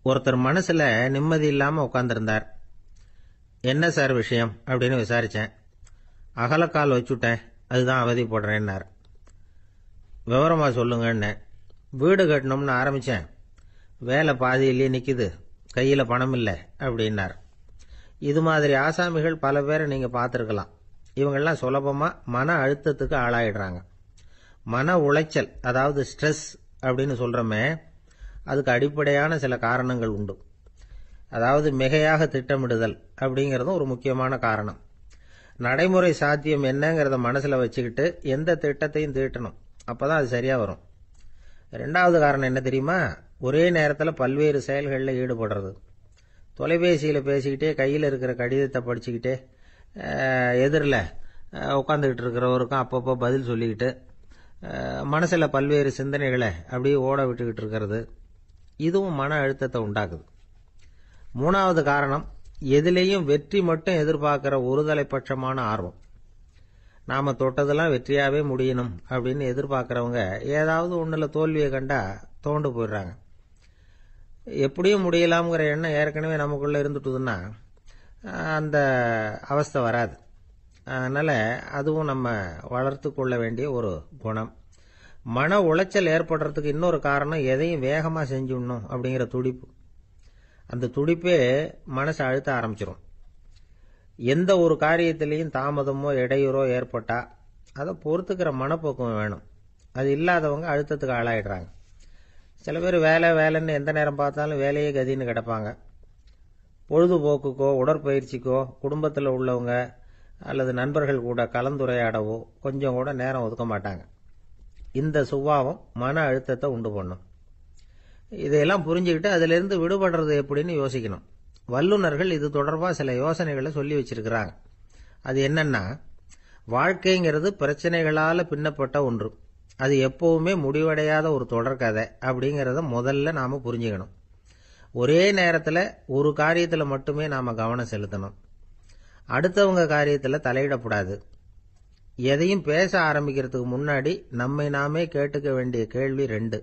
ஒருத்தர் மனசுல நிம்மதி இல்லாம உட்கார்ந்திருந்தார். என்ன சார் விஷயம் அப்படின்னு விசாரிச்சேன். அகலக்கால் வச்சுட்டேன், அதுதான் அவதிப்படுறேன்னார். விவரமா சொல்லுங்கன்னு. வீடு கட்டணும்னு ஆரம்பிச்சேன், வேலை பாதியிலேயே நிக்குது, கையில பணம் இல்லை அப்படின்னார். இது மாதிரி ஆசாமிகள் பல பேரை நீங்க பார்த்துருக்கலாம். இவங்கெல்லாம் சுலபமா மன அழுத்தத்துக்கு ஆளாயிடுறாங்க. மன உளைச்சல், அதாவது ஸ்ட்ரெஸ் அப்படின்னு சொல்றோமே, அதுக்கு அடிப்படையான சில காரணங்கள் உண்டு. அதாவது மிகையாக திட்டமிடுதல் அப்படிங்கிறதும் ஒரு முக்கியமான காரணம். நடைமுறை சாத்தியம் என்னங்கிறத மனசுல வச்சுக்கிட்டு எந்த திட்டத்தையும் தீட்டணும், அப்பதான் அது சரியா வரும். ரெண்டாவது காரணம் என்ன தெரியுமா? ஒரே நேரத்தில் பல்வேறு செயல்களில் ஈடுபடுறது. தொலைபேசியில் பேசிக்கிட்டே கையில் இருக்கிற கடிதத்தை படிச்சுக்கிட்டே எதிரில் உட்காந்துக்கிட்டு இருக்கிறவருக்கும் அப்பப்போ பதில் சொல்லிக்கிட்டு மனசில் பல்வேறு சிந்தனைகளை அப்படியே ஓட விட்டுக்கிட்டு இருக்கிறது, இதுவும் மன அழுத்தத்தை உண்டாக்குது. மூணாவது காரணம், எதிலேயும் வெற்றி மட்டும் எதிர்பார்க்கிற ஒருதலைப்பட்சமான ஆர்வம். நாம தொட்டதெல்லாம் வெற்றியாவே முடியணும் அப்படின்னு எதிர்பார்க்கிறவங்க ஏதாவது ஒண்ணுல தோல்வியை கண்டா தோண்டு போயிடுறாங்க. எப்படியும் முடியலாம்ங்கிற எண்ணம் ஏற்கனவே நமக்குள்ள இருந்துட்டுதுன்னா அந்த அவஸ்தை வராது. அதனால அதுவும் நம்ம வளர்த்து கொள்ள வேண்டிய ஒரு குணம். மன உளைச்சல் ஏற்படுறதுக்கு இன்னொரு காரணம், எதையும் வேகமா செஞ்சுடணும் அப்படிங்கிற துடிப்பு. அந்த துடிப்பே மனசை அழுத்த ஆரம்பிச்சிடும். எந்த ஒரு காரியத்திலையும் தாமதமோ இடையூறோ ஏற்பட்டா அதை பொறுத்துக்கிற மனப்போக்கம் வேணும். அது இல்லாதவங்க அழுத்தத்துக்கு ஆளாயிடுறாங்க. சில பேர் வேலை வேலைன்னு எந்த நேரம் பார்த்தாலும் வேலையே கதின்னு கிடப்பாங்க. பொழுதுபோக்குக்கோ உடற்பயிற்சிக்கோ குடும்பத்தில் உள்ளவங்க அல்லது நண்பர்கள் கூட கலந்துரையாடவோ கொஞ்சம் கூட நேரம் ஒதுக்க மாட்டாங்க. இந்த சுபாவம் மன அழுத்தத்தை உண்டு பண்ணும். இதையெல்லாம் புரிஞ்சுக்கிட்டு அதிலிருந்து விடுபடுறது எப்படின்னு யோசிக்கணும். வல்லுநர்கள் இது தொடர்பாக சில யோசனைகளை சொல்லி வச்சிருக்கிறாங்க. அது என்னன்னா, வாழ்க்கைங்கிறது பிரச்சனைகளால பின்னப்பட்ட ஒன்று. அது எப்பவுமே முடிவடையாத ஒரு தொடர்கதை அப்படிங்கிறத முதல்ல நாம புரிஞ்சுக்கணும். ஒரே நேரத்தில் ஒரு காரியத்தில் மட்டுமே நாம கவனம் செலுத்தணும். அடுத்தவங்க காரியத்தில் தலையிடக்கூடாது. எதையும் பேச ஆரம்பிக்கிறதுக்கு முன்னாடி நம்மை நாமே கேட்டுக்க வேண்டிய கேள்வி 2.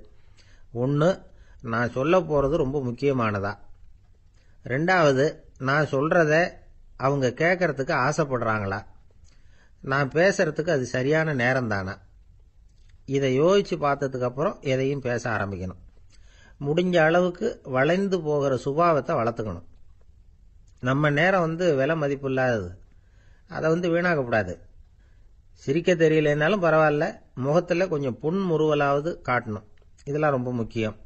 1, நான் சொல்ல போறது ரொம்ப முக்கியமானதா? 2வது, நான் சொல்றத அவங்க கேட்கறதுக்கு ஆசைப்படுறாங்களா? நான் பேசுறதுக்கு அது சரியான நேரம் தானா? இதை யோசிச்சு பார்த்ததுக்கு அப்புறம் எதையும் பேச ஆரம்பிக்கணும். முடிஞ்ச அளவுக்கு வளைந்து போகிற சுபாவத்தை வளர்த்துக்கணும். நம்ம நேரம் விலை மதிப்பு இல்லாதது, அதை வீணாக்கக்கூடாது. சிரிக்க தெரியலனாலும் பரவாயில்ல, முகத்தில் கொஞ்சம் புன்முறுவலாவது காட்டணும். இதெல்லாம் ரொம்ப முக்கியம்.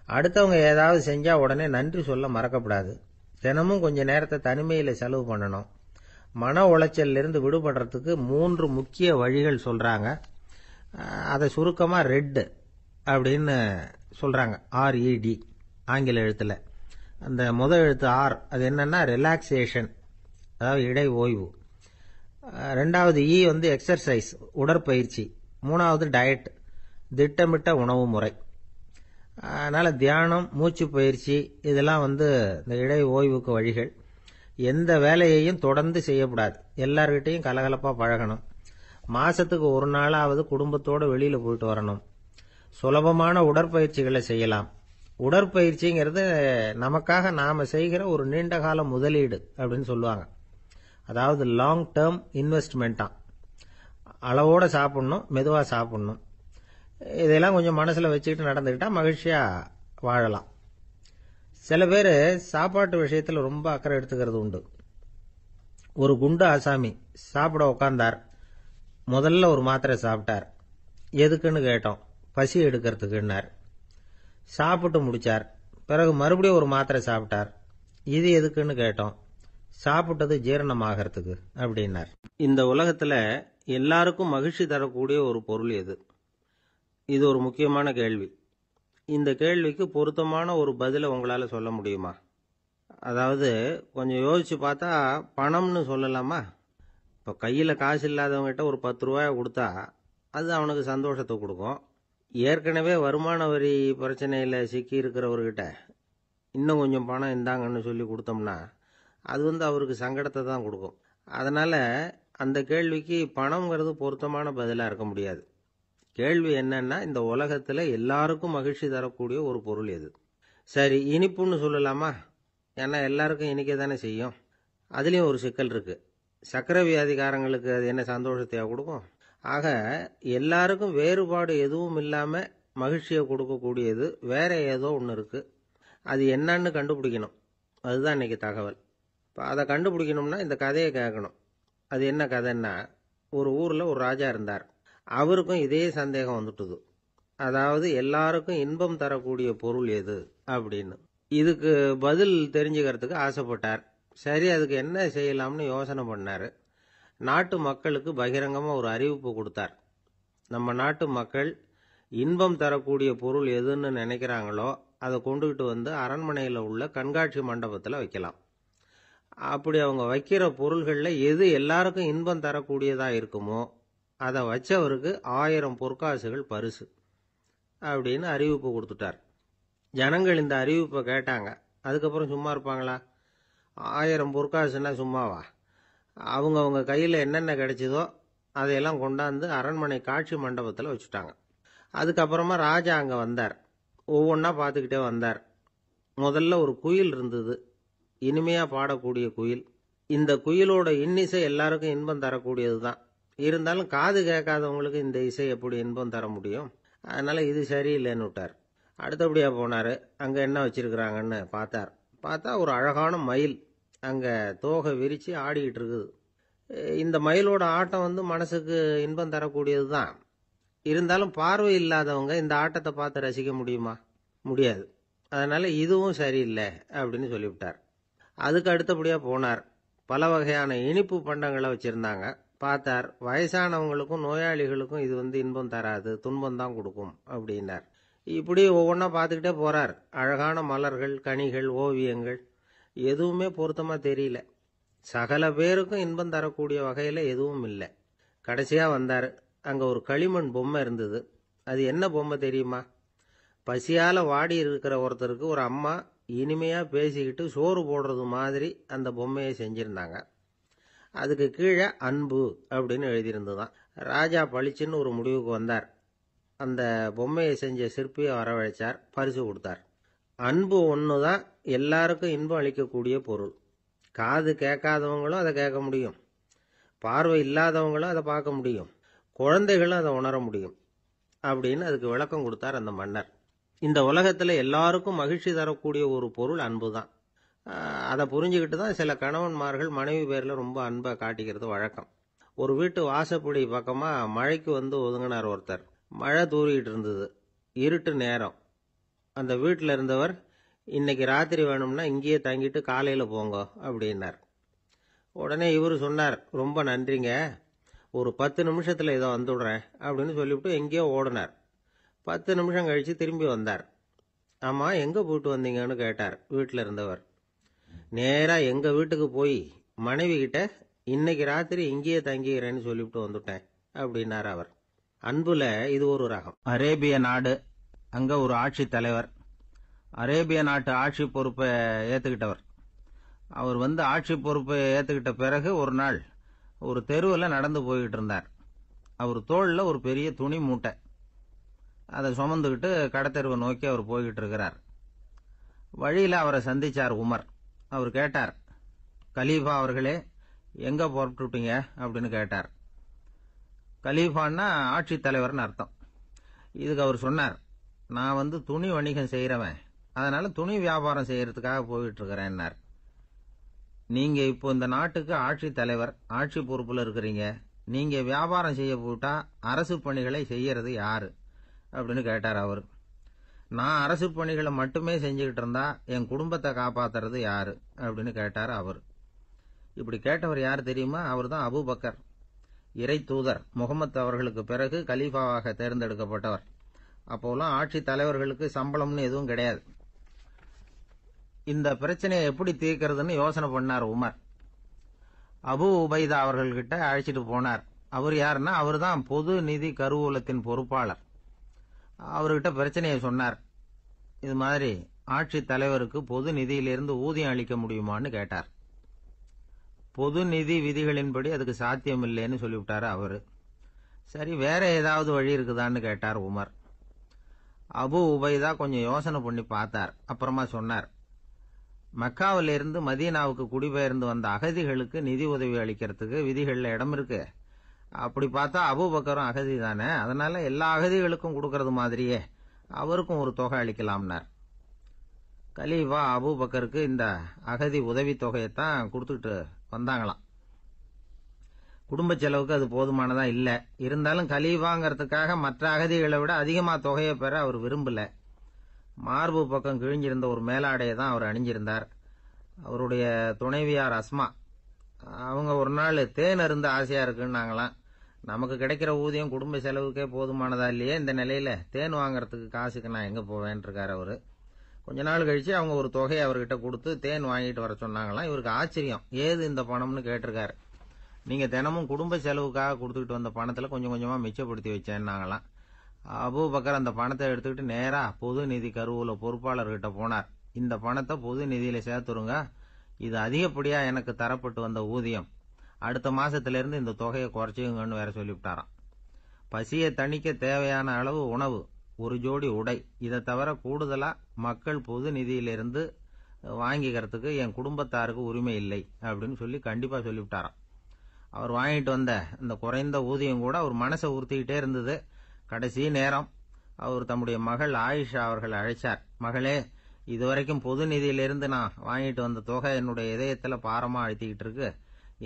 அடுத்தவங்க ஏதாவது செஞ்சா உடனே நன்றி சொல்ல மறக்கப்படாது. தினமும் கொஞ்சம் நேரத்தை தனிமையில் செலவு பண்ணணும். மன உளைச்சலிருந்து விடுபடுறதுக்கு 3 முக்கிய வழிகள் சொல்றாங்க. அதை சுருக்கமாக ரெட் அப்படின்னு சொல்றாங்க. RED ஆங்கில எழுத்துல. அந்த முதல் எழுத்து R, அது என்னன்னா ரிலாக்ஸேஷன், அதாவது இடை ஓய்வு. 2வது E எக்ஸர்சைஸ், உடற்பயிற்சி. 3வது டயட், திட்டமிட்ட உணவு முறை. அதனால தியானம், மூச்சு பயிற்சி இதெல்லாம் இந்த இடை ஓய்வுக்கு வழிகள். எந்த வேலையையும் தொடர்ந்து செய்யக்கூடாது. எல்லார்கிட்டையும் கலகலப்பா பழகணும். மாசத்துக்கு ஒரு நாளாவது குடும்பத்தோடு வெளியில போயிட்டு வரணும். சுலபமான உடற்பயிற்சிகளை செய்யலாம். உடற்பயிற்சிங்கிறது நமக்காக நாம செய்கிற ஒரு நீண்டகால முதலீடு அப்படின்னு சொல்லுவாங்க. அதாவது லாங் டேர்ம் இன்வெஸ்ட்மெண்டா. அளவோட சாப்பிடணும், மெதுவா சாப்பிடணும். இதெல்லாம் கொஞ்சம் மனசுல வச்சுக்கிட்டு நடந்துக்கிட்டா மகிழ்ச்சியா வாழலாம். சில பேர் சாப்பாட்டு விஷயத்தில் ரொம்ப அக்கறை எடுத்துக்கிறது உண்டு. ஒரு குண்டு ஆசாமி சாப்பிட உட்கார்ந்தார். முதல்ல ஒரு மாத்திரை சாப்பிட்டார். எதுக்குன்னு கேட்டோம். பசி எடுக்கிறதுக்குன்னார். சாப்பிட்டு முடிச்சார். பிறகு மறுபடியும் ஒரு மாத்திரை சாப்பிட்டார். இது எதுக்குன்னு கேட்டோம். சாப்பிட்டது ஜீரணமாகறதுக்கு அப்படின்னார். இந்த உலகத்துல எல்லாருக்கும் மகிழ்ச்சி தரக்கூடிய ஒரு பொருள் எது? இது ஒரு முக்கியமான கேள்வி. இந்த கேள்விக்கு பொருத்தமான ஒரு பதிலை உங்களால சொல்ல முடியுமா? அதாவது கொஞ்சம் யோசிச்சு பார்த்தா பணம்னு சொல்லலாமா? இப்போ கையில் காசு இல்லாதவங்ககிட்ட ஒரு 10 ரூபாய் கொடுத்தா அது அவனுக்கு சந்தோஷத்தை கொடுக்கும். ஏற்கனவே வருமான வரி பிரச்சனையில் சிக்கி இருக்கிறவர்கிட்ட இன்னும் கொஞ்சம் பணம் இந்தாங்கன்னு சொல்லி கொடுத்தோம்னா அது அவருக்கு சங்கடத்தை தான் கொடுக்கும். அதனால அந்த கேள்விக்கு பணம்ங்கிறது பொருத்தமான பதிலாக இருக்க முடியாது. கேள்வி என்னன்னா, இந்த உலகத்தில் எல்லாருக்கும் மகிழ்ச்சி தரக்கூடிய ஒரு பொருள் எது? சரி, இனிப்புன்னு சொல்லலாமா? ஏன்னா எல்லாருக்கும் இனிக்க தானே செய்யும். அதுலேயும் ஒரு சிக்கல் இருக்கு. சர்க்கரை வியாதிக்காரங்களுக்கு அது என்ன சந்தோஷத்தையா கொடுக்கும்? ஆக எல்லாருக்கும் வேறுபாடு எதுவும் இல்லாமல் மகிழ்ச்சியை கொடுக்கக்கூடியது வேற ஏதோ ஒன்று இருக்கு. அது என்னன்னு கண்டுபிடிக்கணும். அதுதான் இன்னைக்கு தகவல். இப்போ அதை கண்டுபிடிக்கணும்னா இந்த கதையை கேட்கணும். அது என்ன கதைன்னா, ஒரு ஊரில் ஒரு ராஜா இருந்தார். அவருக்கும் இதே சந்தேகம் வந்துட்டுது. அதாவது எல்லாருக்கும் இன்பம் தரக்கூடிய பொருள் எது அப்படின்னு. இதுக்கு பதில் தெரிஞ்சுக்கிறதுக்கு ஆசைப்பட்டார். சரி, அதுக்கு என்ன செய்யலாம்னு யோசனை பண்ணார். நாட்டு மக்களுக்கு பகிரங்கமாக ஒரு அறிவிப்பு கொடுத்தார். நம்ம நாட்டு மக்கள் இன்பம் தரக்கூடிய பொருள் எதுன்னு நினைக்கிறாங்களோ அதை கொண்டுகிட்டு வந்து அரண்மனையில் உள்ள கண்காட்சி மண்டபத்தில் வைக்கலாம். அப்படி அவங்க வைக்கிற பொருள்களில் எது எல்லாருக்கும் இன்பம் தரக்கூடியதாக இருக்குமோ அதை வச்சவருக்கு 1000 பொற்காசுகள் பரிசு அப்படின்னு அறிவிப்பு கொடுத்துட்டார். ஜனங்கள் இந்த அறிவிப்பை கேட்டாங்க. அதுக்கப்புறம் சும்மா இருப்பாங்களா? 1000 பொற்காசுன்னா சும்மாவா? அவங்க கையில் என்னென்ன கிடைச்சதோ அதையெல்லாம் கொண்டாந்து அரண்மனை காட்சி மண்டபத்தில் வச்சுட்டாங்க. அதுக்கப்புறமா ராஜா அங்கே வந்தார். ஒவ்வொன்றா பார்த்துக்கிட்டே வந்தார். முதல்ல ஒரு குயில் இருந்தது, இனிமையாக பாடக்கூடிய குயில். இந்த குயிலோட இன்னிசை எல்லாருக்கும் இன்பம் தரக்கூடியது தான். இருந்தாலும் காது கேட்காதவங்களுக்கு இந்த இசை எப்படி இன்பம் தர முடியும்? அதனால் இது சரியில்லைன்னு விட்டார். அடுத்தபடியாக போனார். அங்கே என்ன வச்சிருக்கிறாங்கன்னு பார்த்தா ஒரு அழகான மயில் அங்கே தோகை விரித்து ஆடிக்கிட்டு இருக்குது. இந்த மயிலோட ஆட்டம் மனசுக்கு இன்பம் தரக்கூடியது தான். இருந்தாலும் பார்வை இல்லாதவங்க இந்த ஆட்டத்தை பார்த்து ரசிக்க முடியுமா? முடியாது. அதனால் இதுவும் சரியில்லை அப்படின்னு சொல்லிவிட்டார். அதுக்கு அடுத்தபடியாக போனார். பல வகையான இனிப்பு பண்டங்களை வச்சுருந்தாங்க. பார்த்தார், வயசானவங்களுக்கும் நோயாளிகளுக்கும் இது இன்பம் தராது, துன்பம் தான் கொடுக்கும் அப்படின்னார். இப்படி ஒவ்வொன்றா பார்த்துக்கிட்டே போகிறார். அழகான மலர்கள், கனிகள், ஓவியங்கள் எதுவுமே பொருத்தமாக தெரியல. சகல பேருக்கும் இன்பம் தரக்கூடிய வகையில் எதுவும் இல்லை. கடைசியாக வந்தார். அங்கே ஒரு களிமண் பொம்மை இருந்தது. அது என்ன பொம்மை தெரியுமா? பசியால் வாடி இருக்கிற ஒருத்தருக்கு ஒரு அம்மா இனிமையாக பேசிக்கிட்டு சோறு போடுறது மாதிரி அந்த பொம்மையை செஞ்சுருந்தாங்க. அதுக்கு கீழே அன்பு அப்படின்னு எழுதியிருந்துதான். ராஜா பளிச்சுன்னு ஒரு முடிவுக்கு வந்தார். அந்த பொம்மையை செஞ்ச சிற்பியை வரவழைச்சார், பரிசு கொடுத்தார். அன்பு ஒன்று தான் எல்லாருக்கும் இன்பம் அளிக்கக்கூடிய பொருள். காது கேட்காதவங்களும் அதை கேட்க முடியும், பார்வை இல்லாதவங்களும் அதை பார்க்க முடியும், குழந்தைகளும் அதை உணர முடியும் அப்படின்னு அதுக்கு விளக்கம் கொடுத்தார் அந்த மன்னர். இந்த உலகத்தில் எல்லாருக்கும் மகிழ்ச்சி தரக்கூடிய ஒரு பொருள் அன்பு தான். அதை புரிஞ்சுக்கிட்டு தான் சில கணவன்மார்கள் மனைவி பேரில் ரொம்ப அன்பை காட்டிக்கிறது வழக்கம். ஒரு வீட்டு வாசப்படி பக்கமாக மழைக்கு ஒதுங்கினார் ஒருத்தர். மழை தூரிக்கிட்டு இருந்தது, இருட்டு நேரம். அந்த வீட்டில் இருந்தவர், இன்னைக்கு ராத்திரி வேணும்னா இங்கேயே தங்கிட்டு காலையில் போங்க அப்படின்னார். உடனே இவர் சொன்னார், ரொம்ப நன்றிங்க, ஒரு 10 நிமிஷத்தில் இதை வந்துவிடுறேன் அப்படின்னு சொல்லிவிட்டு எங்கேயோ ஓடினார். 10 நிமிஷம் கழித்து திரும்பி வந்தார். ஆமாம், எங்கே போயிட்டு வந்தீங்கன்னு கேட்டார் வீட்டில் இருந்தவர். நேராக எங்கள் வீட்டுக்கு போய் மனைவி கிட்ட இன்னைக்கு ராத்திரி இங்கேயே தங்கிக்கிறேன்னு சொல்லிவிட்டு வந்துட்டேன் அப்படின்னார் அவர். அன்புல இது ஒரு ரகம். அரேபிய நாடு, அங்கே ஒரு ஆட்சி தலைவர். அரேபிய நாட்டு ஆட்சி பொறுப்பை ஏற்றுக்கிட்டவர். அவர் ஆட்சி பொறுப்பை ஏற்றுக்கிட்ட பிறகு ஒரு நாள் ஒரு தெருவில் நடந்து போய்கிட்டு இருந்தார். அவர் தோளில் ஒரு பெரிய துணி மூட்டை, அதை சுமந்துக்கிட்டு கடத்தெருவை நோக்கி அவர் போய்கிட்டு இருக்கிறார். வழியில் அவரை சந்திச்சார் உமர். அவர் கேட்டார், கலீஃபா அவர்களே, எங்கே புறப்பட்டுட்டீங்க அப்படின்னு கேட்டார். கலீஃபான்னா ஆட்சி தலைவர்னு அர்த்தம். இதுக்கு அவர் சொன்னார், நான் துணி வணிகம் செய்கிறவன், அதனால துணி வியாபாரம் செய்யறதுக்காக போயிட்டு இருக்கிறேன்னார். நீங்க இப்போ இந்த நாட்டுக்கு ஆட்சி தலைவர், ஆட்சி பொறுப்புல இருக்கிறீங்க, நீங்க வியாபாரம் செய்ய போட்டா அரசு பணிகளை செய்யறது யாரு அப்படின்னு கேட்டார் அவர். நான் அரசு பணிகளை மட்டுமே செஞ்சுக்கிட்டு இருந்தா என் குடும்பத்தை காப்பாத்துறது யாரு அப்படின்னு கேட்டார் அவர். இப்படி கேட்டவர் யார் தெரியுமா? அவர் தான் அபூபக்கர், இறை தூதர் முகமது அவர்களுக்கு பிறகு கலீஃபாவாக தேர்ந்தெடுக்கப்பட்டவர். அப்போலாம் ஆட்சி தலைவர்களுக்கு சம்பளம்னு எதுவும் கிடையாது. இந்த பிரச்சனையை எப்படி தீர்க்கிறதுன்னு யோசனை பண்ணார் உமர். அபு உபைதா அவர்கள்கிட்ட அழைச்சிட்டு போனார். அவர் யாருன்னா, அவர் தான் பொது நிதி கருவூலத்தின் பொறுப்பாளர். அவர்கிட்ட பிரச்சனையை சொன்னார். இது மாதிரி ஆட்சி தலைவருக்கு பொது நிதியிலிருந்து ஊதியம் அளிக்க முடியுமான்னு கேட்டார். பொது நிதி விதிகளின்படி அதுக்கு சாத்தியம் இல்லைன்னு சொல்லிவிட்டாரு அவரு. சரி, வேற ஏதாவது வழி இருக்குதான்னு கேட்டார் உமர். அபு உபைதா கொஞ்சம் யோசனை பண்ணி பார்த்தார். அப்புறமா சொன்னார், மக்காவிலிருந்து மதீனாவுக்கு குடிபெயர்ந்து வந்த அகதிகளுக்கு நிதி உதவி அளிக்கிறதுக்கு விதிகள்ல இடம் இருக்கு. அப்படி பார்த்தா அபூபக்கரும் அகதி தானே, அதனால எல்லா அகதிகளுக்கும் கொடுக்கறது மாதிரியே அவருக்கும் ஒரு தொகை அளிக்கலாம்னார். கலீஃபா அபூபக்கருக்கு இந்த அகதி உதவி தொகையைத்தான் கொடுத்துட்டு வந்தாங்களாம். குடும்ப செலவுக்கு அது போதுமானதா இல்ல. இருந்தாலும் கலீஃபாங்கிறதுக்காக மற்ற அகதிகளை விட அதிகமா தொகையை பெற அவர் விரும்பல. மார்பு பக்கம் கிழிஞ்சிருந்த ஒரு மேலாடையை தான் அவர் அணிஞ்சிருந்தார். அவருடைய துணைவியார் அஸ்மா, அவங்க ஒரு நாள் தேன் அருந்த ஆசையா இருக்குன்னாங்களாம். நமக்கு கிடைக்கிற ஊதியம் குடும்ப செலவுக்கே போதுமானதா இல்லையே, இந்த நிலையில தேன் வாங்கறதுக்கு காசுக்கு நான் எங்க போவேன் இருக்காரு அவரு. கொஞ்ச நாள் கழிச்சு அவங்க ஒரு தொகையை அவர்கிட்ட கொடுத்து தேன் வாங்கிட்டு வர சொன்னாங்களாம். இவருக்கு ஆச்சரியம், ஏது இந்த பணம்னு கேட்டிருக்காரு. நீங்க தினமும் குடும்ப செலவுக்காக கொடுத்துக்கிட்டு வந்த பணத்துல கொஞ்சம் கொஞ்சமா மிச்சப்படுத்தி வச்சேன்னாங்களாம். அபூபக்கர் அந்த பணத்தை எடுத்துக்கிட்டு நேரா பொது நிதி கருவூல பொறுப்பாளர்கிட்ட போனார். இந்த பணத்தை பொது நிதியில சேர்த்துருங்க, இது அதிகப்படியா எனக்கு தரப்பட்டு வந்த ஊதியம், அடுத்த மாசத்துல இருந்து இந்த தொகையை குறைச்சுங்கன்னு வேற சொல்லிவிட்டாராம். பசியை தணிக்க தேவையான அளவு உணவு, ஒரு ஜோடி உடை, இதை தவிர கூடுதலா மக்கள் பொது நிதியிலிருந்து வாங்கிக்கிறதுக்கு என் குடும்பத்தாருக்கு உரிமை இல்லை அப்படின்னு சொல்லி கண்டிப்பா சொல்லிவிட்டாராம். அவர் வாங்கிட்டு வந்த இந்த குறைந்த ஊதியம் கூட அவர் மனசை உறுத்திக்கிட்டே இருந்தது. கடைசி நேரம் அவர் தம்முடைய மகள் ஆயிஷா அவர்களை அழைச்சார். மகளே, இதுவரைக்கும் பொது நிதியிலிருந்து நான் வாங்கிட்டு வந்த தொகை என்னுடைய இதயத்துல பாரமா அழுத்திக்கிட்டு இருக்கு.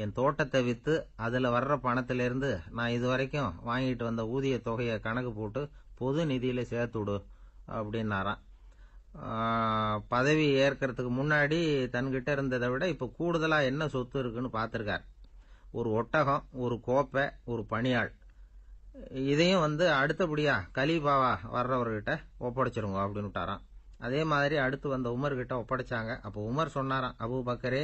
என் தோட்டத்தை வித்து அதுல வர்ற பணத்திலிருந்து நான் இதுவரைக்கும் வாங்கிட்டு வந்த ஊதிய தொகையை கணக்கு போட்டு பொது நிதியில சேர்த்து விடு அப்படின்னாராம். பதவி ஏற்கிறதுக்கு முன்னாடி தன்கிட்ட இருந்ததை விட இப்ப கூடுதலா என்ன சொத்து இருக்குன்னு பார்த்திருக்கார். ஒரு ஒட்டகம், ஒரு கோப்பை, ஒரு பணியாள், இதையும் அடுத்தபடியா கலீஃபாவா வர்றவர்கிட்ட ஒப்படைச்சிருங்க அப்படின்னு விட்டாராம். அதே மாதிரி அடுத்து வந்த உமர் கிட்ட ஒப்படைச்சாங்க. அப்போ உமர் சொன்னாராம், அபூபக்கரே,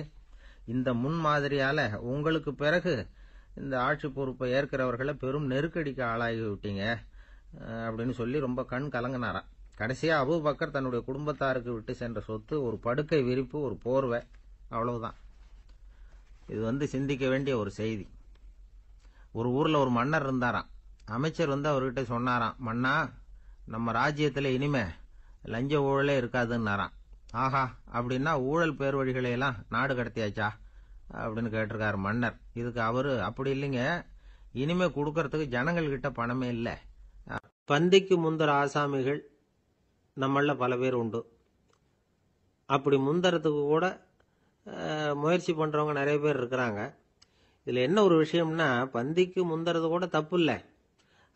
இந்த முன்மாதிரியால உங்களுக்கு பிறகு இந்த ஆட்சி பொறுப்பை ஏற்கிறவர்களை பெரும் நெருக்கடிக்கு ஆளாகி விட்டீங்க அப்படின்னு சொல்லி ரொம்ப கண் கலங்கினாராம். கடைசியா அபூபக்கர் தன்னுடைய குடும்பத்தாருக்கு விட்டு சென்ற சொத்து ஒரு படுக்கை விரிப்பு, ஒரு போர்வை, அவ்வளவுதான். இது சிந்திக்க வேண்டிய ஒரு செய்தி. ஒரு ஊர்ல ஒரு மன்னர் இருந்தாராம். அமைச்சர் அவர்கிட்ட சொன்னாராம், மன்னா, நம்ம ராஜ்யத்துல இனிமே லஞ்ச ஊழலே இருக்காதுன்னாராம். ஆஹா, அப்படின்னா ஊழல் பேர் வழிகளை எல்லாம் நாடு கடத்தியாச்சா அப்படின்னு கேட்டிருக்காரு மன்னர். இதுக்கு அவரு, அப்படி இல்லைங்க, இனிமே கொடுக்கறதுக்கு ஜனங்கள் கிட்ட பணமே இல்லை. பந்திக்கு முந்தர ஆசாமிகள் நம்மள பல பேர் உண்டு. அப்படி முந்தறதுக்கு கூட முயற்சி பண்றவங்க நிறைய பேர் இருக்கிறாங்க. இதுல என்ன ஒரு விஷயம்னா, பந்திக்கு முந்தறது கூட தப்பு இல்லை.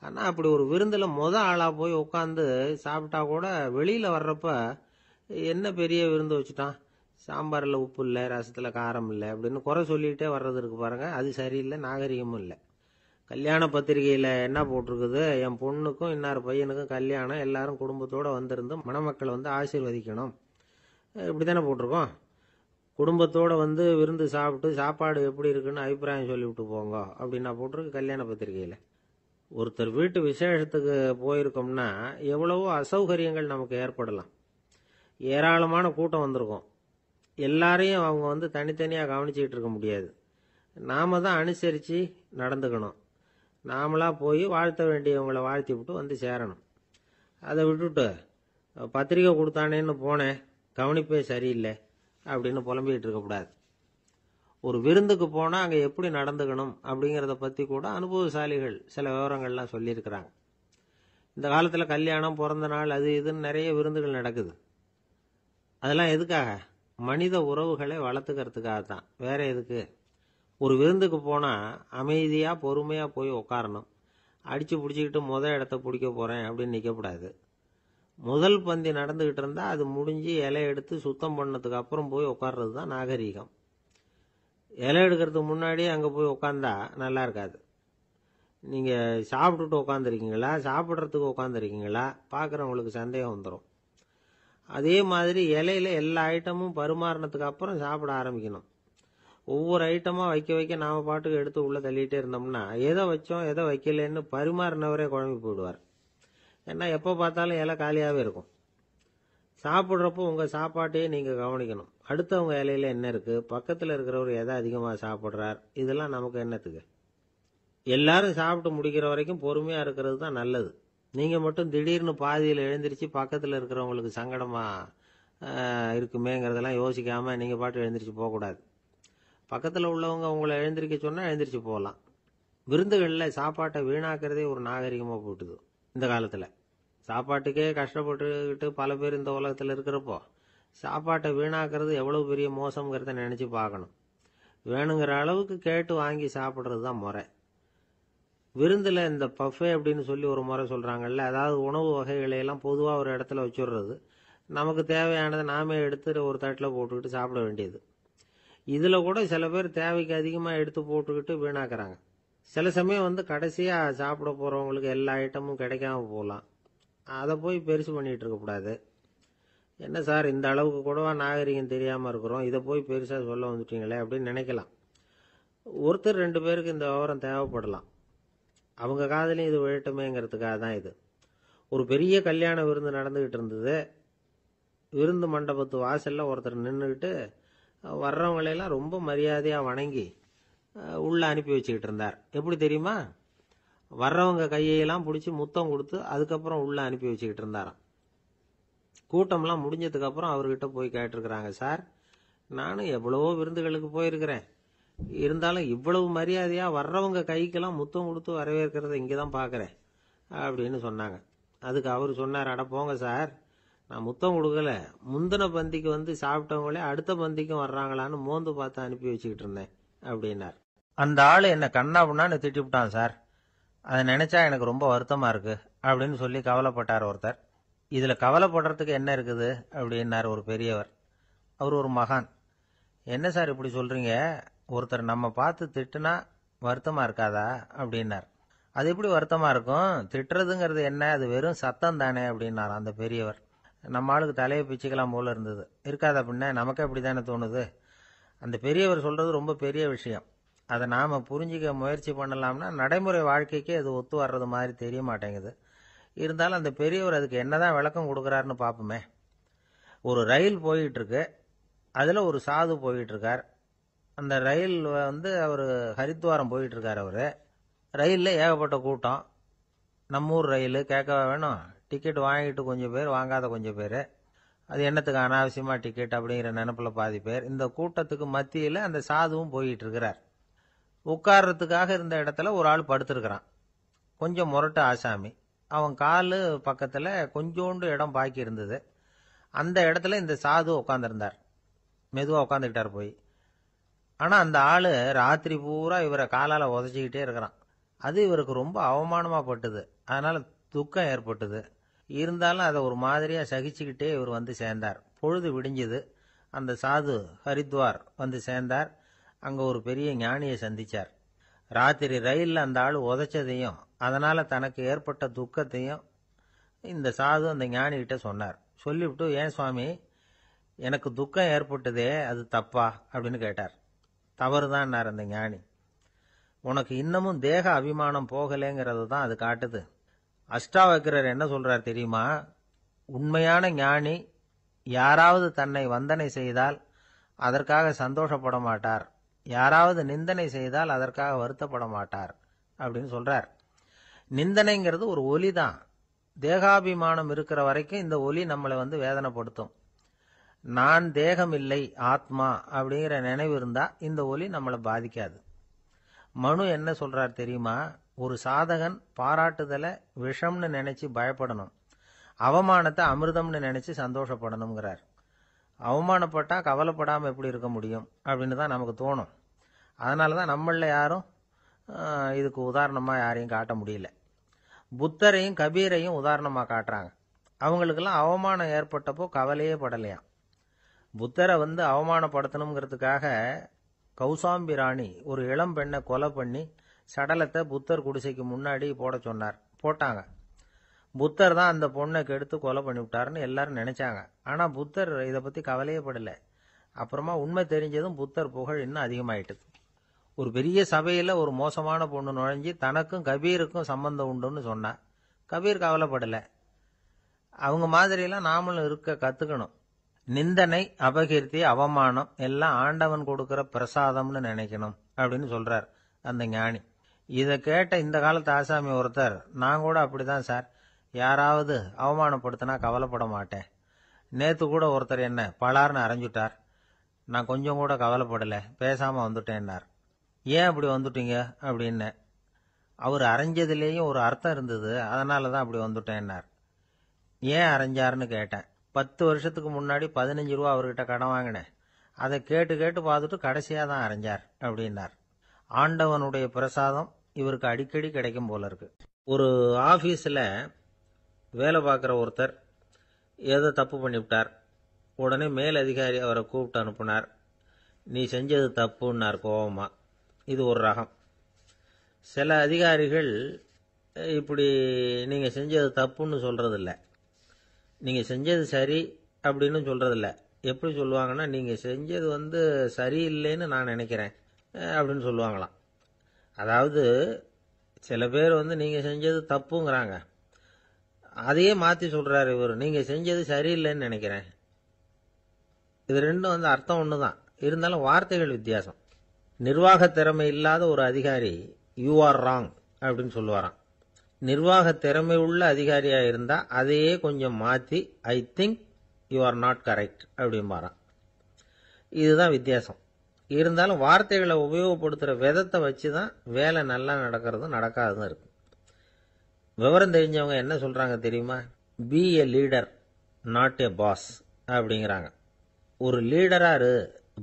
ஆனா அப்படி ஒரு விருந்துல ஆளா போய் உட்காந்து சாப்பிட்டா கூட வெளியில வர்றப்ப என்ன பெரிய விருந்து வச்சுட்டான், சாம்பார்ல உப்பு இல்லை, ரசத்துல காரம் இல்லை அப்படின்னு குறை சொல்லிட்டே வர்றது இருக்கு பாருங்க, அது சரியில்லை, நாகரிகமும் இல்லை. கல்யாண பத்திரிகையில என்ன போட்டிருக்குது, என் பொண்ணுக்கும் இன்னார் பையனுக்கும் கல்யாணம், எல்லாரும் குடும்பத்தோட வந்திருந்து மணமக்களை ஆசீர்வதிக்கணும், இப்படித்தானே போட்டிருக்கோம். குடும்பத்தோட விருந்து சாப்பிட்டு சாப்பாடு எப்படி இருக்குன்னு அபிப்பிராயம் சொல்லிவிட்டு போங்க அப்படின்னா போட்டிருக்கு கல்யாண பத்திரிகையில. ஒருத்தர் வீட்டு விசேஷத்துக்கு போயிருக்கோம்னா எவ்வளவோ அசௌகரியங்கள் நமக்கு ஏற்படலாம். ஏராளமான கூட்டம் வந்திருக்கும். எல்லாரையும் அவங்க தனித்தனியா கவனிச்சுக்கிட்டு இருக்க முடியாது. நாம தான் அனுசரிச்சு நடந்துக்கணும். நாமளா போய் வாழ்த்த வேண்டியவங்களை வாழ்த்தி விட்டு சேரணும். அதை விட்டுட்டு பத்திரிகை கொடுத்தானேன்னு போனேன், கவனிப்பே சரியில்லை அப்படின்னு புலம்பிக்கிட்டு இருக்கக்கூடாது. ஒரு விருந்துக்கு போனா அங்க எப்படி நடந்துக்கணும் அப்படிங்கறத பத்தி கூட அனுபவசாலிகள் சில விவரங்கள்லாம் சொல்லியிருக்கிறாங்க. இந்த காலத்துல கல்யாணம், பிறந்த நாள், அது இதுன்னு நிறைய விருந்துகள் நடக்குது. அதெல்லாம் எதுக்காக? மனித உறவுகளை வளர்த்துக்கிறதுக்காகத்தான், வேற எதுக்கு? ஒரு விருந்துக்கு போனா அமைதியா பொறுமையா போய் உட்காரணும். அடிச்சு பிடிச்சிக்கிட்டு இடத்த பிடிக்க போறேன் அப்படின்னு நிற்கக்கூடாது. முதல் பந்தி நடந்துகிட்டு இருந்தா அது முடிஞ்சு இலை எடுத்து சுத்தம் பண்ணதுக்கு அப்புறம் போய் உட்கார்றது தான் நாகரீகம். இலை எடுக்கிறதுக்கு முன்னாடி அங்க போய் உட்காந்தா நல்லா இருக்காது. நீங்க சாப்பிட்டுட்டு உட்காந்துருக்கீங்களா, சாப்பிட்றதுக்கு உட்காந்துருக்கீங்களா, பாக்குறவங்களுக்கு சந்தேகம் வந்துடும். அதே மாதிரி இலையில எல்லா ஐட்டமும் பரிமாறினதுக்கு அப்புறம் சாப்பிட ஆரம்பிக்கணும். ஒவ்வொரு ஐட்டமா வைக்க வைக்க நாம பாட்டுக்கு எடுத்து உள்ள தள்ளிட்டே இருந்தோம்னா எதை வச்சோம் எதை வைக்கலன்னு பரிமாறினவரே குழம்பி போயிடுவார். ஏன்னா எப்ப பார்த்தாலும் இலை காலியாவே இருக்கும். சாப்பிட்றப்போ உங்க சாப்பாட்டையே நீங்க கவனிக்கணும். அடுத்தவங்க இலையில என்ன இருக்கு, பக்கத்துல இருக்கிறவர் எதை அதிகமா சாப்பிட்றார், இதெல்லாம் நமக்கு என்னத்துக்கு? எல்லாரும் சாப்பிட்டு முடிக்கிற வரைக்கும் பொறுமையா இருக்கிறது தான் நல்லது. நீங்கள் மட்டும் திடீர்னு பாதியில் எழுந்திரிச்சு பக்கத்தில் இருக்கிறவங்களுக்கு சங்கடமா இருக்குமேங்கிறதெல்லாம் யோசிக்காமல் நீங்கள் பாட்டு எழுந்திரிச்சு போகக்கூடாது. பக்கத்தில் உள்ளவங்க உங்களை எழுந்திரிக்க சொன்னால் எழுந்திரிச்சு போகலாம். விருந்துகளில் சாப்பாட்டை வீணாக்கிறதே ஒரு நாகரிகமாக போட்டுது இந்த காலத்தில். சாப்பாட்டுக்கே கஷ்டப்பட்டுக்கிட்டு பல பேர் இந்த உலகத்தில் இருக்கிறப்போ சாப்பாட்டை வீணாக்கிறது எவ்வளவு பெரிய மோசங்கிறத நினச்சி பார்க்கணும். வேணுங்கிற அளவுக்கு கேட்டு வாங்கி சாப்பிட்றது தான் முறை. விருந்தில் இந்த பஃபே அப்படின்னு சொல்லி ஒரு முறை சொல்கிறாங்கல்ல, அதாவது உணவு வகைகளையெல்லாம் பொதுவாக ஒரு இடத்துல வச்சுடுறது, நமக்கு தேவையானதை நாமே எடுத்து ஒரு தட்டில் போட்டுக்கிட்டு சாப்பிட வேண்டியது. இதில் கூட சில பேர் தேவைக்கு அதிகமாக எடுத்து போட்டுக்கிட்டு வீணாக்குறாங்க. சில சமயம் கடைசியாக சாப்பிட போகிறவங்களுக்கு எல்லா ஐட்டமும் கிடைக்காம போகலாம். அதை போய் பெருசு பண்ணிகிட்டு இருக்கக்கூடாது. என்ன சார், இந்த அளவுக்கு கூடவா நாகரிகம் தெரியாமல் இருக்கிறோம், இதை போய் பெருசாக சொல்ல வந்துட்டீங்களே அப்படின்னு நினைக்கலாம். ஒருத்தர் 2 பேருக்கு இந்த விவரம் தேவைப்படலாம். அவங்க காதலையும் இது விழட்டுமேங்கிறதுக்காக தான் இது. ஒரு பெரிய கல்யாண விருந்து நடந்துக்கிட்டு இருந்தது. விருந்து மண்டபத்து வாசலில் ஒருத்தர் நின்றுக்கிட்டு வர்றவங்களையெல்லாம் ரொம்ப மரியாதையாக வணங்கி உள்ளே அனுப்பி வச்சுக்கிட்டு இருந்தார். எப்படி தெரியுமா? வர்றவங்க கையெல்லாம் பிடிச்சி முத்தம் கொடுத்து அதுக்கப்புறம் உள்ளே அனுப்பி வச்சுக்கிட்டு இருந்தாராம். கூட்டம்லாம் முடிஞ்சதுக்கப்புறம் அவர்கிட்ட போய் கேட்டிருக்கிறாங்க, சார், நானும் எவ்வளவோ விருந்துகளுக்கு போயிருக்கிறேன், இருந்தாலும் இவ்வளவு மரியாதையாக வர்றவங்க கைக்கெல்லாம் முத்தம் கொடுத்து வரவேற்கிறத இங்கே தான் பார்க்குறேன் அப்படின்னு சொன்னாங்க. அதுக்கு அவர் சொன்னார், அட போங்க சார், நான் முத்தம் கொடுக்கல, முந்தின பந்திக்கு சாப்பிட்டவங்களே அடுத்த பந்திக்கும் வர்றாங்களான்னு மோந்து பார்த்து அனுப்பி வச்சுக்கிட்டு இருந்தேன் அப்படின்னார். அந்த ஆள் என்னை கண்ணாப்புண்ணான்னு திட்டிவிட்டான் சார், அதை நினைச்சா எனக்கு ரொம்ப வருத்தமாக இருக்கு அப்படின்னு சொல்லி கவலைப்பட்டார் ஒருத்தர். இதில் கவலைப்படுறதுக்கு என்ன இருக்குது அப்படின்னார் ஒரு பெரியவர். அவர் ஒரு மகான். என்ன சார் இப்படி சொல்கிறீங்க, ஒருத்தர் நம்ம பார்த்து திட்டுனா வருத்தமாக இருக்காதா அப்படின்னார். அது எப்படி வருத்தமாக இருக்கும், திட்டுறதுங்கிறது என்ன, அது வெறும் சத்தம் தானே அப்படின்னார் அந்த பெரியவர். நம்ம ஆளுக்கு தலையை பிச்சுக்கலாம் போல இருந்தது. இருக்காது அப்படின்னா நமக்கு அப்படி தானே தோணுது. அந்த பெரியவர் சொல்கிறது ரொம்ப பெரிய விஷயம். அதை நாம் புரிஞ்சிக்க முயற்சி பண்ணலாம்னா நடைமுறை வாழ்க்கைக்கே அது ஒத்து வர்றது மாதிரி தெரிய மாட்டேங்குது. இருந்தாலும் அந்த பெரியவர் அதுக்கு என்னதான் விளக்கம் கொடுக்குறாருன்னு பார்ப்போமே. ஒரு ரயில் போயிட்டுருக்கு, அதில் ஒரு சாது போயிட்டுருக்கார். அந்த ரயில் அவர் ஹரித்வாரம் போயிட்டுருக்கார். அவர் ரயிலில் ஏகப்பட்ட கூட்டம். நம்ம ஊர் ரயில் கேட்க வேணும், டிக்கெட் வாங்கிட்டு கொஞ்சம் பேர், வாங்காத கொஞ்சம் பேர். அது என்னத்துக்கு அனாவசியமாக டிக்கெட் அப்படிங்கிற நினப்பில் பாதி பேர். இந்த கூட்டத்துக்கு மத்தியில் அந்த சாதுவும் போயிட்டு இருக்கிறார். உட்கார்றதுக்காக இருந்த இடத்துல ஒரு ஆள் படுத்திருக்கிறான். கொஞ்சம் முரட்டு ஆசாமி. அவன் காலு பக்கத்தில் கொஞ்சோண்டு இடம் பாக்கி இருந்தது. அந்த இடத்துல இந்த சாது உட்காந்துருந்தார். மெதுவாக உட்காந்துக்கிட்டார் போய். ஆனால் அந்த ஆள் ராத்திரி பூரா இவரை காலால் உதச்சிக்கிட்டே இருக்கிறான். அது இவருக்கு ரொம்ப அவமானமாக பட்டுது. அதனால் துக்கம் ஏற்பட்டுது. இருந்தாலும் அதை ஒரு மாதிரியாக சகிச்சுக்கிட்டே இவர் சேர்ந்தார். பொழுது விடிஞ்சுது. அந்த சாது ஹரித்வார் சேர்ந்தார். அங்கே ஒரு பெரிய ஞானியை சந்திச்சார். ராத்திரி ரயிலில் அந்த ஆள் உதைச்சதையும் அதனால் தனக்கு ஏற்பட்ட துக்கத்தையும் இந்த சாது அந்த ஞானிகிட்ட சொன்னார். சொல்லிவிட்டு, ஏன் சுவாமி, எனக்கு துக்கம் ஏற்பட்டதே அது தப்பா அப்படின்னு கேட்டார். தவறுதான்னார் அந்த ஞானி. உனக்கு இன்னமும் தேக அபிமானம் போகலைங்கிறது தான் அது காட்டுது. அஷ்டாவக்கிரர் என்ன சொல்றார் தெரியுமா? உண்மையான ஞானி யாராவது தன்னை வந்தனை செய்தால் அதற்காக சந்தோஷப்பட மாட்டார், யாராவது நிந்தனை செய்தால் அதற்காக வருத்தப்பட மாட்டார் அப்படின்னு சொல்றார். நிந்தனைங்கிறது ஒரு ஒலி தான். தேகாபிமானம் இருக்கிற வரைக்கும் இந்த ஒலி நம்மளை வேதனைப்படுத்தும். நான் தேகம் இல்லை, ஆத்மா அப்படிங்கிற நினைவு இருந்தா இந்த ஒலி நம்மளை பாதிக்காது. மனு என்ன சொல்றார் தெரியுமா? ஒரு சாதகன் பாராட்டுதலை விஷம்னு நினைச்சு பயப்படணும், அவமானத்தை அமிர்தம்னு நினைச்சு சந்தோஷப்படணுங்கிறார். அவமானப்பட்டா கவலைப்படாமல் எப்படி இருக்க முடியும் அப்படின்னு தான் நமக்கு தோணும். அதனால தான் நம்மள யாரும் இதுக்கு உதாரணமாக யாரையும் காட்ட முடியல. புத்தரையும் கபீரையும் உதாரணமாக காட்டுறாங்க. அவங்களுக்கெல்லாம் அவமானம் ஏற்பட்டப்போ கவலையே படலையாம். புத்தரை அவமானப்படுத்தணுங்கிறதுக்காக கௌசாம்பி ராணி ஒரு இளம் பெண்ணை கொலை பண்ணி சடலத்தை புத்தர் குடிசைக்கு முன்னாடி போட சொன்னார். போட்டாங்க. புத்தர் தான் அந்த பொண்ணை கெடுத்து கொலை பண்ணிவிட்டாருன்னு எல்லாரும் நினைச்சாங்க. ஆனால் புத்தர் இதை பற்றி கவலையே படலை. அப்புறமா உண்மை தெரிஞ்சதும் புத்தர் புகழ் இன்னும் அதிகமாயிட்டுது. ஒரு பெரிய சபையில் ஒரு மோசமான பொண்ணு நுழைஞ்சி தனக்கும் கபீருக்கும் சம்பந்தம் உண்டுன்னு சொன்னா. கபீர் கவலைப்படலை. அவங்க மாதிரியெல்லாம் நாமளும் இருக்க கற்றுக்கணும். நிந்தனை, அபகீர்த்தி, அவமானம் எல்லாம் ஆண்டவன் கொடுக்குற பிரசாதம்னு நினைக்கணும் அப்படின்னு சொல்றார் அந்த ஞானி. இதை கேட்ட இந்த காலத்து ஆசாமி ஒருத்தர், நான் கூட அப்படிதான் சார், யாராவது அவமானப்படுத்தினா கவலைப்பட மாட்டேன். நேற்று கூட ஒருத்தர் என்ன பலார்னு அரைஞ்சுட்டார். நான் கொஞ்சம் கூட கவலைப்படலை, பேசாமல் வந்துட்டேன்னார். ஏன் அப்படி வந்துட்டீங்க அப்படின்னு. அவர் அரைஞ்சதுலேயும் ஒரு அர்த்தம் இருந்தது, அதனால தான் அப்படி வந்துட்டேன்னார். ஏன் அரைஞ்சாருன்னு கேட்டேன். 10 வருஷத்துக்கு முன்னாடி 15 ரூபா அவர்கிட்ட கடன் வாங்கினேன். அதை கேட்டு கேட்டு பார்த்துட்டு கடைசியாக தான் அரைஞ்சார் அப்படின்னார். ஆண்டவனுடைய பிரசாதம் இவருக்கு அடிக்கடி கிடைக்கும் போல இருக்கு. ஒரு ஆஃபீஸில் வேலை பார்க்குற ஒருத்தர் ஏதோ தப்பு பண்ணிவிட்டார். உடனே மேல் அதிகாரி அவரை கூப்பிட்டு அனுப்புனார். நீ செஞ்சது தப்புன்னார் கோபமா. இது ஒரு ரகம். சில அதிகாரிகள் இப்படி நீங்கள் செஞ்சது தப்புன்னு சொல்கிறதில்ல, நீங்கள் செஞ்சது சரி அப்படின்னு சொல்கிறதில்ல. எப்படி சொல்லுவாங்கன்னா, நீங்கள் செஞ்சது சரியில்லைன்னு நான் நினைக்கிறேன் அப்படின்னு சொல்லுவாங்களாம். அதாவது சில பேர் நீங்கள் செஞ்சது தப்புங்கிறாங்க, அதையே மாற்றி சொல்கிறார் இவர், நீங்கள் செஞ்சது சரியில்லைன்னு நினைக்கிறேன். இது ரெண்டும் அர்த்தம் ஒன்று தான், இருந்தாலும் வார்த்தைகள் வித்தியாசம். நிர்வாக திறமை இல்லாத ஒரு அதிகாரி யூ ஆர் ராங் அப்படின்னு சொல்லுவாராம். நிர்வாக திறமை உள்ள அதிகாரியாக இருந்தால் அதையே கொஞ்சம் மாற்றி I think you are not correct அப்படிம்பாரான். இதுதான் வித்தியாசம். இருந்தாலும் வார்த்தைகளை உபயோகப்படுத்துகிற விதத்தை வச்சு தான் வேலை நல்லா நடக்கிறதும் நடக்காததும் இருக்கு. விவரம் தெரிஞ்சவங்க என்ன சொல்கிறாங்க தெரியுமா? Be a leader not a boss அப்படிங்கிறாங்க. ஒரு லீடராக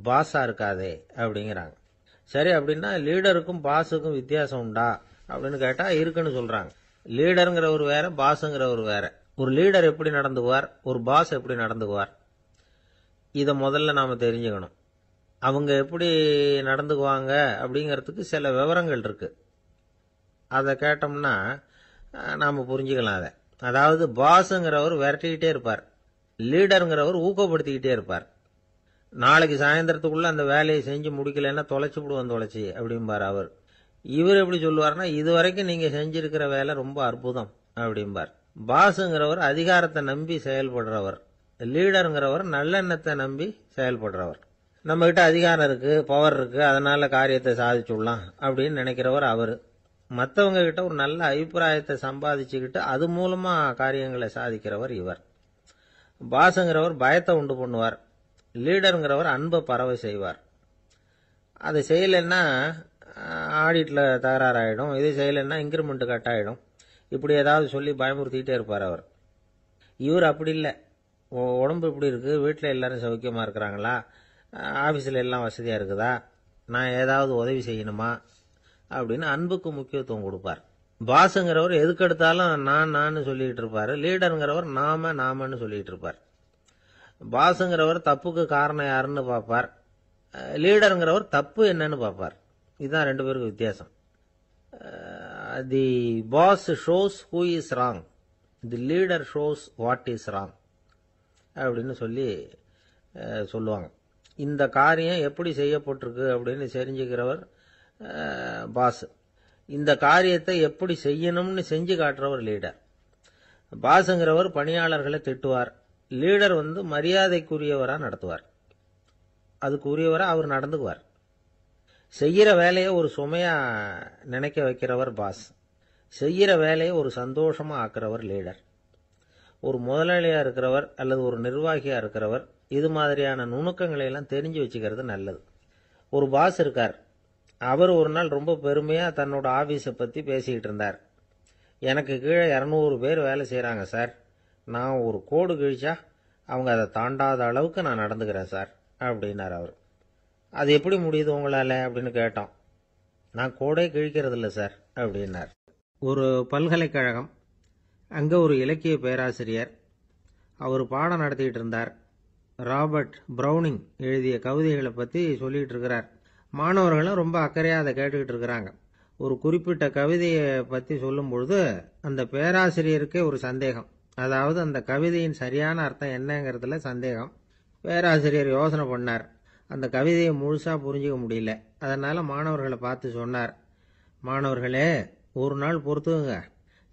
பாஸாக இருக்காதே அப்படிங்கிறாங்க. சரி, அப்படின்னா லீடருக்கும் பாஸுக்கும் வித்தியாசம் உண்டா அப்படின்னு கேட்டால் இருக்குன்னு சொல்கிறாங்க. லீடருங்கிறவர் வேற, பாஸுங்கிறவர் வேற. ஒரு லீடர் எப்படி நடந்துக்குவார், ஒரு பாஸ் எப்படி நடந்துக்குவார், இதை முதல்ல நாம் தெரிஞ்சுக்கணும். அவங்க எப்படி நடந்துக்குவாங்க அப்படிங்கிறதுக்கு சில விவரங்கள் இருக்கு. அதை கேட்டோம்னா நாம் புரிஞ்சுக்கலாம் அதை. அதாவது பாஸுங்கிறவர் விரட்டிக்கிட்டே இருப்பார், லீடருங்கிறவர் ஊக்கப்படுத்திக்கிட்டே இருப்பார். நாளைக்கு சாயந்தரத்துக்குள்ள அந்த வேலையை செஞ்சு முடிக்கலைன்னா தொலைச்சி விடுவோம் தொலைச்சி அப்படிம்பார் அவர். இவர் எப்படி சொல்லுவார்னா, இதுவரைக்கும் நீங்கள் செஞ்சிருக்கிற வேலை ரொம்ப அற்புதம் அப்படிம்பார். பாஸுங்கிறவர் அதிகாரத்தை நம்பி செயல்படுறவர், லீடருங்கிறவர் நல்லெண்ணத்தை நம்பி செயல்படுறவர். நம்மகிட்ட அதிகாரம் இருக்கு, பவர் இருக்கு, அதனால காரியத்தை சாதிச்சுடலாம் அப்படின்னு நினைக்கிறவர் அவர். மற்றவங்க கிட்ட ஒரு நல்ல அபிப்பிராயத்தை சம்பாதிச்சுக்கிட்டு அது மூலமா காரியங்களை சாதிக்கிறவர் இவர். பாஸுங்கிறவர் பயத்தை உண்டு பண்ணுவார், லீடருங்கிறவர் அன்பை பரவ செய்வார். அதை செய்யலைன்னா ஆடிட்டில் தகராறாயிடும், இது செய்யலைன்னா இன்க்ரிமெண்ட் கட் ஆகிடும், இப்படி ஏதாவது சொல்லி பயமுறுத்திக்கிட்டே இருப்பார் அவர். இவர் அப்படி இல்லை. உடம்பு இப்படி இருக்குது, வீட்டில் எல்லாரும் சௌக்கியமாக இருக்கிறாங்களா, ஆஃபீஸில் எல்லாம் வசதியாக இருக்குதா, நான் ஏதாவது உதவி செய்யணுமா அப்படின்னு அன்புக்கு முக்கியத்துவம் கொடுப்பார். பாஸுங்கிறவர் எதுக்கு எடுத்தாலும் நான் சொல்லிகிட்டு இருப்பார், லீடருங்கிறவர் நாமன்னு சொல்லிகிட்டு இருப்பார். பாஸுங்கிறவர் தப்புக்கு காரணம் யாருன்னு பார்ப்பார், லீடருங்கிறவர் தப்பு என்னன்னு பார்ப்பார். இதுதான் ரெண்டு பேருக்கு வித்தியாசம். The boss shows who is wrong, the leader shows what is wrong அப்படின்னு சொல்லுவாங்க. இந்த காரியம் எப்படி செய்யப்பட்டிருக்கு அப்படின்னு தெரிஞ்சுக்கிறவர் பாஸ், இந்த காரியத்தை எப்படி செய்யணும்னு செஞ்சு காட்டுறவர் லீடர். பாஸுங்கிறவர் பணியாளர்களை திட்டுவார், லீடர் மரியாதைக்குரியவராக நடத்துவார், அதுக்குரியவராக அவர் நடந்துக்குவார். செய்கிற வேலையை ஒரு சுமையா நினைக்க வைக்கிறவர் பாஸ், செய்கிற வேலையை ஒரு சந்தோஷமா ஆக்குறவர் லீடர். ஒரு முதலாளியா இருக்கிறவர் அல்லது ஒரு நிர்வாகியா இருக்கிறவர் இது மாதிரியான நுணுக்கங்களை எல்லாம் தெரிஞ்சு வச்சுக்கிறது நல்லது. ஒரு பாஸ் இருக்கார், அவர் ஒரு நாள் ரொம்ப பெருமையா தன்னோட ஆபீஸை பத்தி பேசிக்கிட்டு இருந்தார். எனக்கு கீழே 200 பேர் வேலை செய்யறாங்க சார், நான் ஒரு கோடு கிழிச்சா அவங்க அதை தாண்டாத அளவுக்கு நான் நடந்துக்கிறேன் சார் அப்படின்னார் அவர். அது எப்படி முடியுது உங்களால அப்படின்னு கேட்டோம். நான் கோடே கிழிக்கிறது இல்லை சார் அப்படின்னார். ஒரு பல்கலைக்கழகம், அங்கே ஒரு இலக்கிய பேராசிரியர், அவர் பாடம் நடத்திக்கிட்டு இருந்தார். ராபர்ட் ப்ரௌனிங் எழுதிய கவிதைகளை பற்றி சொல்லிகிட்டு இருக்கிறார். மாணவர்களும் ரொம்ப அக்கறையாக அதை கேட்டுக்கிட்டு இருக்கிறாங்க. ஒரு குறிப்பிட்ட கவிதையை பற்றி சொல்லும் பொழுது அந்த பேராசிரியருக்கே ஒரு சந்தேகம், அதாவது அந்த கவிதையின் சரியான அர்த்தம் என்னங்கிறதுல சந்தேகம். பேராசிரியர் யோசனை பண்ணார், அந்த கவிதையை முழுசாக புரிஞ்சிக்க முடியல. அதனால் மாணவர்களை பார்த்து சொன்னார், மாணவர்களே ஒரு நாள் பொறுத்துங்க,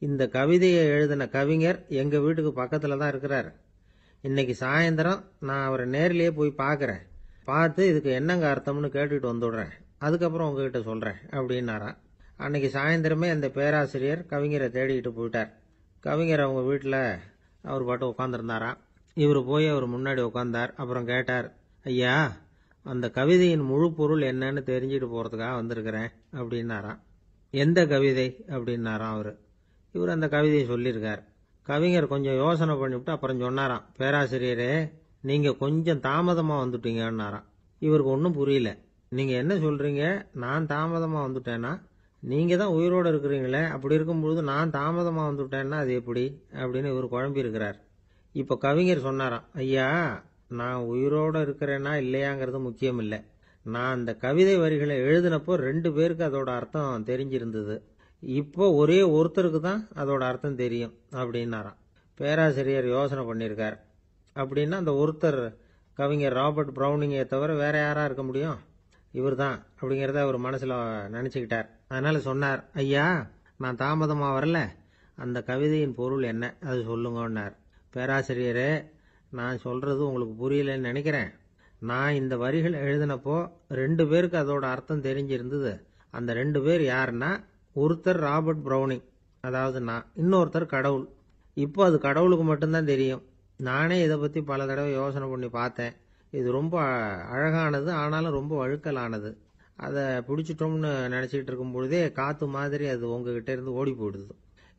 இந்த கவிதையை எழுதின கவிஞர் எங்கள் வீட்டுக்கு பக்கத்தில் தான் இருக்கிறார். இன்னைக்கு சாயந்தரம் நான் அவரை நேரிலேயே போய் பார்க்குறேன், பார்த்து இதுக்கு என்னங்க அர்த்தம்னு கேட்டுட்டு வந்துடுறேன், அதுக்கப்புறம் உங்ககிட்ட சொல்கிறேன் அப்படின்னாராம். அன்னைக்கு சாயந்தரமே அந்த பேராசிரியர் கவிஞரை தேடிக்கிட்டு போயிட்டார். கவிஞர் அவங்க வீட்டில் அவர் பாட்டு உட்காந்துருந்தாராம். இவர் போய் அவர் முன்னாடி உட்காந்தார். அப்புறம் கேட்டார், ஐயா, அந்த கவிதையின் முழு பொருள் என்னன்னு தெரிஞ்சுட்டு போகிறதுக்காக வந்திருக்கிறேன் அப்படின்னாராம். எந்த கவிதை அப்படின்னாராம் அவர். இவர் அந்த கவிதையை சொல்லியிருக்கார். கவிஞர் கொஞ்சம் யோசனை பண்ணிவிட்டு அப்புறம் சொன்னாராம், பேராசிரியரே, நீங்கள் கொஞ்சம் தாமதமாக வந்துட்டீங்கன்னாராம். இவருக்கு ஒன்றும் புரியல. நீங்கள் என்ன சொல்கிறீங்க? நான் தாமதமாக வந்துட்டேன்னா? நீங்கள் தான் உயிரோடு இருக்கிறீங்களே, அப்படி இருக்கும்பொழுது நான் தாமதமாக வந்துட்டேன்னா அது எப்படி அப்படின்னு இவர் குழம்பி இருக்கிறார். இப்போ கவிஞர் சொன்னாராம், ஐயா, நான் உயிரோடு இருக்கிறேன்னா இல்லையாங்கிறது முக்கியம் இல்லை. நான் அந்த கவிதை வரிகளை எழுதினப்போ 2 பேருக்கு அதோட அர்த்தம் தெரிஞ்சிருந்தது. இப்போ ஒரே ஒருத்தருக்கு தான் அதோட அர்த்தம் தெரியும் அப்படின்னாராம். பேராசிரியர் யோசனை பண்ணியிருக்கார். அப்படின்னா அந்த ஒருத்தர் கவிஞர் ராபர்ட் ப்ரௌனிங்கை தவிர வேற யாரா இருக்க முடியும்? இவர் தான் அப்படிங்கிறத அவர் மனசில் நினச்சிக்கிட்டார். அதனால சொன்னார், ஐயா, நான் தாமதமாக வரல, அந்த கவிதையின் பொருள் என்ன அது சொல்லுங்கன்னார். பேராசிரியரே, நான் சொல்கிறது உங்களுக்கு புரியலன்னு நினைக்கிறேன். நான் இந்த வரிகள் எழுதினப்போ 2 பேருக்கு அதோட அர்த்தம் தெரிஞ்சிருந்தது. அந்த 2 பேர் யாருன்னா, ஒருத்தர் ராபர்ட் ப்ரௌனிங், அதாவது நான், இன்னொருத்தர் கடவுள். இப்போ அது கடவுளுக்கு மட்டும்தான் தெரியும். நானே இதை பற்றி பல தடவை யோசனை பண்ணி பார்த்தேன். இது ரொம்ப அழகானது, ஆனாலும் ரொம்ப வழுக்கலானது. அதை பிடிச்சிட்டோம்னு நினச்சிக்கிட்டு இருக்கும் பொழுதே காற்று மாதிரி அது உங்ககிட்ட இருந்து ஓடி போயிடுது.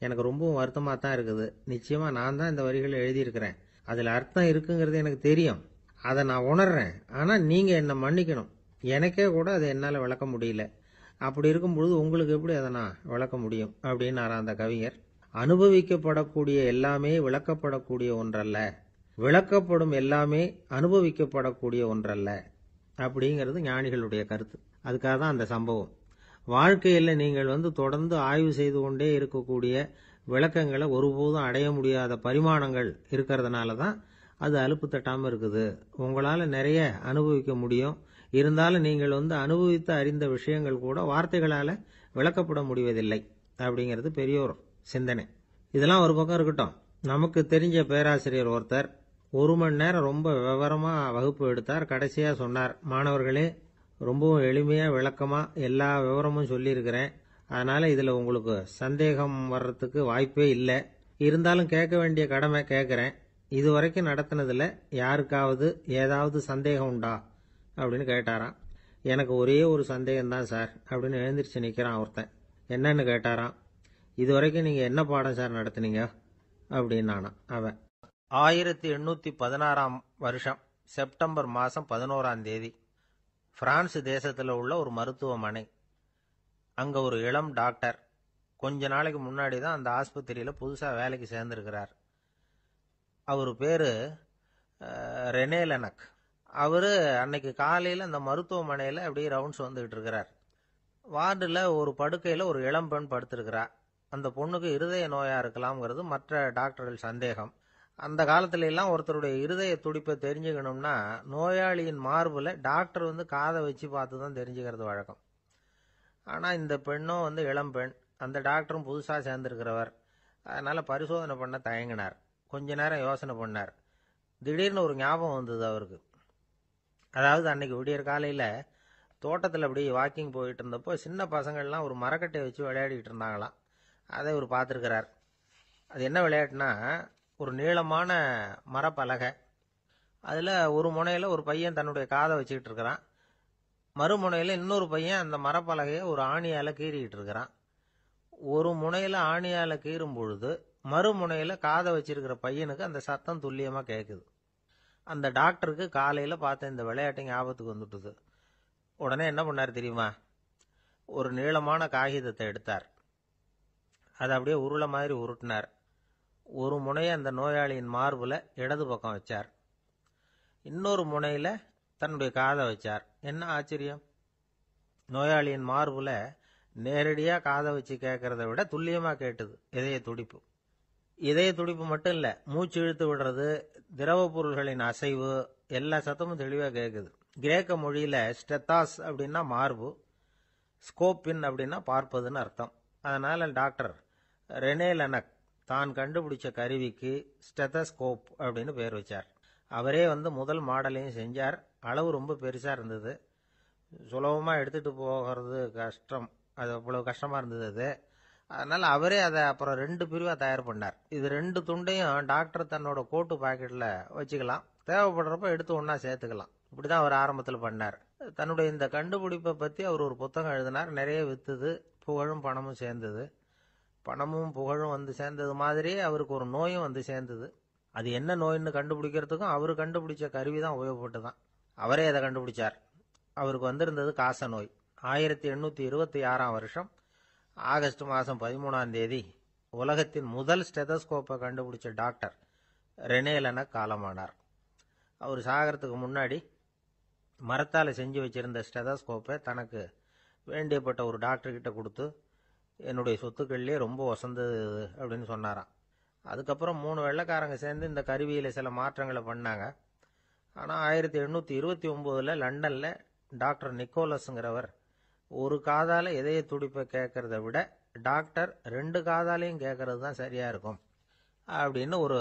எனக்கு ரொம்பவும் வருத்தமாக தான் இருக்குது. நிச்சயமாக நான் தான் இந்த வரிகளை எழுதியிருக்கிறேன். அதில் அர்த்தம் இருக்குங்கிறது எனக்கு தெரியும். அதை நான் உணர்றேன். ஆனால் நீங்கள் என்னை மன்னிக்கணும். எனக்கே கூட அதை என்னால் விளக்க முடியல. அப்படி இருக்கும் பொழுது உங்களுக்கு எப்படி அதை நான் விளக்க முடியும் அப்படின்னாரா அந்த கவிஞர். அனுபவிக்கப்படக்கூடிய எல்லாமே விளக்கப்படக்கூடிய ஒன்றல்ல, விளக்கப்படும் எல்லாமே அனுபவிக்கப்படக்கூடிய ஒன்றல்ல அப்படிங்கிறது ஞானிகளுடைய கருத்து. அதுக்காக தான் அந்த சம்பவம். வாழ்க்கையில் நீங்கள் தொடர்ந்து ஆய்வு செய்து கொண்டே இருக்கக்கூடிய விளக்கங்களை ஒருபோதும் அடைய முடியாத பரிமாணங்கள் இருக்கிறதுனால தான் அது அலுப்பு தட்டாமல் இருக்குது. உங்களால் நிறைய அனுபவிக்க முடியும். இருந்தாலும் நீங்கள் அனுபவித்து அறிந்த விஷயங்கள் கூட வார்த்தைகளால் விளக்கப்பட முடிவதில்லை அப்படிங்கிறது பெரியோர் சிந்தனை. இதெல்லாம் ஒரு பக்கம் இருக்கட்டும். நமக்கு தெரிஞ்ச பேராசிரியர் ஒருத்தர் 1 மணி நேரம் ரொம்ப விவரமாக வகுப்பு எடுத்தார். கடைசியாக சொன்னார், மாணவர்களே, ரொம்பவும் எளிமையாக விளக்கமாக எல்லா விவரமும் சொல்லியிருக்கிறேன். அதனால் இதில் உங்களுக்கு சந்தேகம் வர்றதுக்கு வாய்ப்பே இல்லை. இருந்தாலும் கேட்க வேண்டிய கடமை கேட்குறேன். இது வரைக்கும் நடத்தினதில் யாருக்காவது ஏதாவது சந்தேகம் உண்டா அப்படின்னு கேட்டாராம். எனக்கு ஒரே ஒரு சந்தேகம்தான் சார் அப்படின்னு எழுந்திரிச்சு நிற்கிறான் ஒருத்தன். என்னன்னு கேட்டாராம். இது வரைக்கும் நீங்கள் என்ன பாடம் சார் நடத்துனீங்க அப்படின்னானா அவன். 1816 வருஷம் செப்டம்பர் மாதம் 11ஆம் தேதி பிரான்ஸ் தேசத்தில் உள்ள ஒரு மருத்துவமனை. அங்கே ஒரு இளம் டாக்டர் கொஞ்ச நாளைக்கு முன்னாடி தான் அந்த ஆஸ்பத்திரியில் புதுசாக வேலைக்கு சேர்ந்துருக்கிறார். அவர் பேர் ரெனே லெனக். அவர் அன்னைக்கு காலையில் அந்த மருத்துவமனையில் அப்படியே ரவுண்ட்ஸ் வந்துக்கிட்டு இருக்கிறார். வார்டில் ஒரு படுக்கையில் ஒரு இளம் பெண் படுத்திருக்கிறார். அந்த பொண்ணுக்கு இருதய நோயாக இருக்கலாம்ங்கிறது மற்ற டாக்டர்கள் சந்தேகம். அந்த காலத்துல எல்லாம் ஒருத்தருடைய இருதய துடிப்பை தெரிஞ்சுக்கணும்னா நோயாளியின் மார்பில் டாக்டர் காதை வச்சு பார்த்து தான் தெரிஞ்சுக்கிறது வழக்கம். ஆனால் இந்த பெண்ணும் இளம் பெண், அந்த டாக்டரும் புதுசாக சேர்ந்துருக்கிறவர். அதனால் பரிசோதனை பண்ண தயங்கினார். கொஞ்ச நேரம் யோசனை பண்ணார். திடீர்னு ஒரு ஞாபகம் வந்தது அவருக்கு. அதாவது அன்னைக்கு விடியற் காலையில் தோட்டத்தில் அப்படியே வாக்கிங் போயிட்டு இருந்தப்போ சின்ன பசங்கள்லாம் ஒரு மரக்கட்டையை வச்சு விளையாடிட்டு இருந்தாங்களாம். அதை இவர் பார்த்துருக்கிறார். அது என்ன விளையாட்டுனா, ஒரு நீளமான மரப்பலகை, அதில் ஒரு முனையில் ஒரு பையன் தன்னுடைய காதை வச்சுக்கிட்டு இருக்கிறான். மறுமுனையில் இன்னொரு பையன் அந்த மரப்பலகையை ஒரு ஆணியால் கீறிக்கிட்டு இருக்கிறான். ஒரு முனையில் ஆணியால் கீறும் பொழுது மறுமுனையில் காதை வச்சிருக்கிற பையனுக்கு அந்த சத்தம் துல்லியமாக கேட்குது. அந்த டாக்டருக்கு காலையில் பார்த்த இந்த விளையாட்டு ஞாபகத்துக்கு வந்துட்டுது. உடனே என்ன பண்ணார் தெரியுமா? ஒரு நீளமான காகிதத்தை எடுத்தார். அதை அப்படியே உருளை மாதிரி உருட்டினார். ஒரு முனையை அந்த நோயாளியின் மார்பில் இடது பக்கம் வச்சார். இன்னொரு முனையில் தன்னுடைய காதை வச்சார். என்ன ஆச்சரியம்! நோயாளியின் மார்பில் நேரடியாக காதை வச்சு கேட்கறத விட துல்லியமாக கேட்டுது இதய துடிப்பு. இதய துடிப்பு மட்டும் இல்லை, மூச்சு இழுத்து விடுறது, திரவ பொருள்களின் அசைவு, எல்லா சத்தமும் தெளிவாக கேட்குது. கிரேக்க மொழியில் ஸ்டெத்தாஸ் அப்படின்னா மார்பு, ஸ்கோப்பின் அப்படின்னா பார்ப்பதுன்னு அர்த்தம். அதனால் டாக்டர் ரெனே லெனக் தான் கண்டுபிடிச்ச கருவிக்கு ஸ்டெத்தஸ்கோப் அப்படின்னு பேர் வச்சார். அவரே முதல் மாடலையும் செஞ்சார். அளவு ரொம்ப பெருசாக இருந்தது. சுலபமாக எடுத்துகிட்டு போகிறது கஷ்டம். அது அவ்வளோ கஷ்டமாக இருந்தது. அது அதனால அவரே அதை அப்புறம் 2 பிரிவா தயார் பண்ணார். இது 2 துண்டையும் டாக்டர் தன்னோட கோட்டு பாக்கெட்ல வச்சுக்கலாம், தேவைப்படுறப்ப எடுத்து ஒன்னா சேர்த்துக்கலாம். இப்படிதான் அவர் ஆரம்பத்தில் பண்ணார். தன்னுடைய இந்த கண்டுபிடிப்பை பத்தி அவர் ஒரு புத்தகம் எழுதினார். நிறைய வித்துது, புகழும் பணமும் சேர்ந்தது. பணமும் புகழும் வந்து சேர்ந்தது மாதிரியே அவருக்கு ஒரு நோயும் வந்து சேர்ந்தது. அது என்ன நோயின்னு கண்டுபிடிக்கிறதுக்கும் அவரு கண்டுபிடிச்ச கருவி தான் உபயோகப்பட்டுதான். அவரே அதை கண்டுபிடிச்சார். அவருக்கு வந்திருந்தது காச நோய். 1826ஆம் வருஷம் ஆகஸ்ட் மாதம் 13ஆம் தேதி உலகத்தின் முதல் ஸ்டெதஸ்கோப்பை கண்டுபிடிச்ச டாக்டர் ரெனே லெனக் காலமானார். அவர் சாகிறதுக்கு முன்னாடி மரத்தால் செஞ்சு வச்சிருந்த ஸ்டெதஸ்கோப்பை தனக்கு வேண்டியப்பட்ட ஒரு டாக்டர்கிட்ட கொடுத்து, என்னுடைய சொத்துக்கள்லேயே ரொம்ப வசந்தது அப்படின்னு சொன்னாராம். அதுக்கப்புறம் 3 வெள்ளைக்காரங்க சேர்ந்து இந்த கருவியில் சில மாற்றங்களை பண்ணாங்க. ஆனால் 1829 லண்டனில் டாக்டர் நிக்கோலஸுங்கிறவர் ஒரு காதால இதய துடிப்பை கேட்கறத விட டாக்டர் 2 காதாலையும் கேட்கறது தான் சரியா இருக்கும் அப்படின்னு ஒரு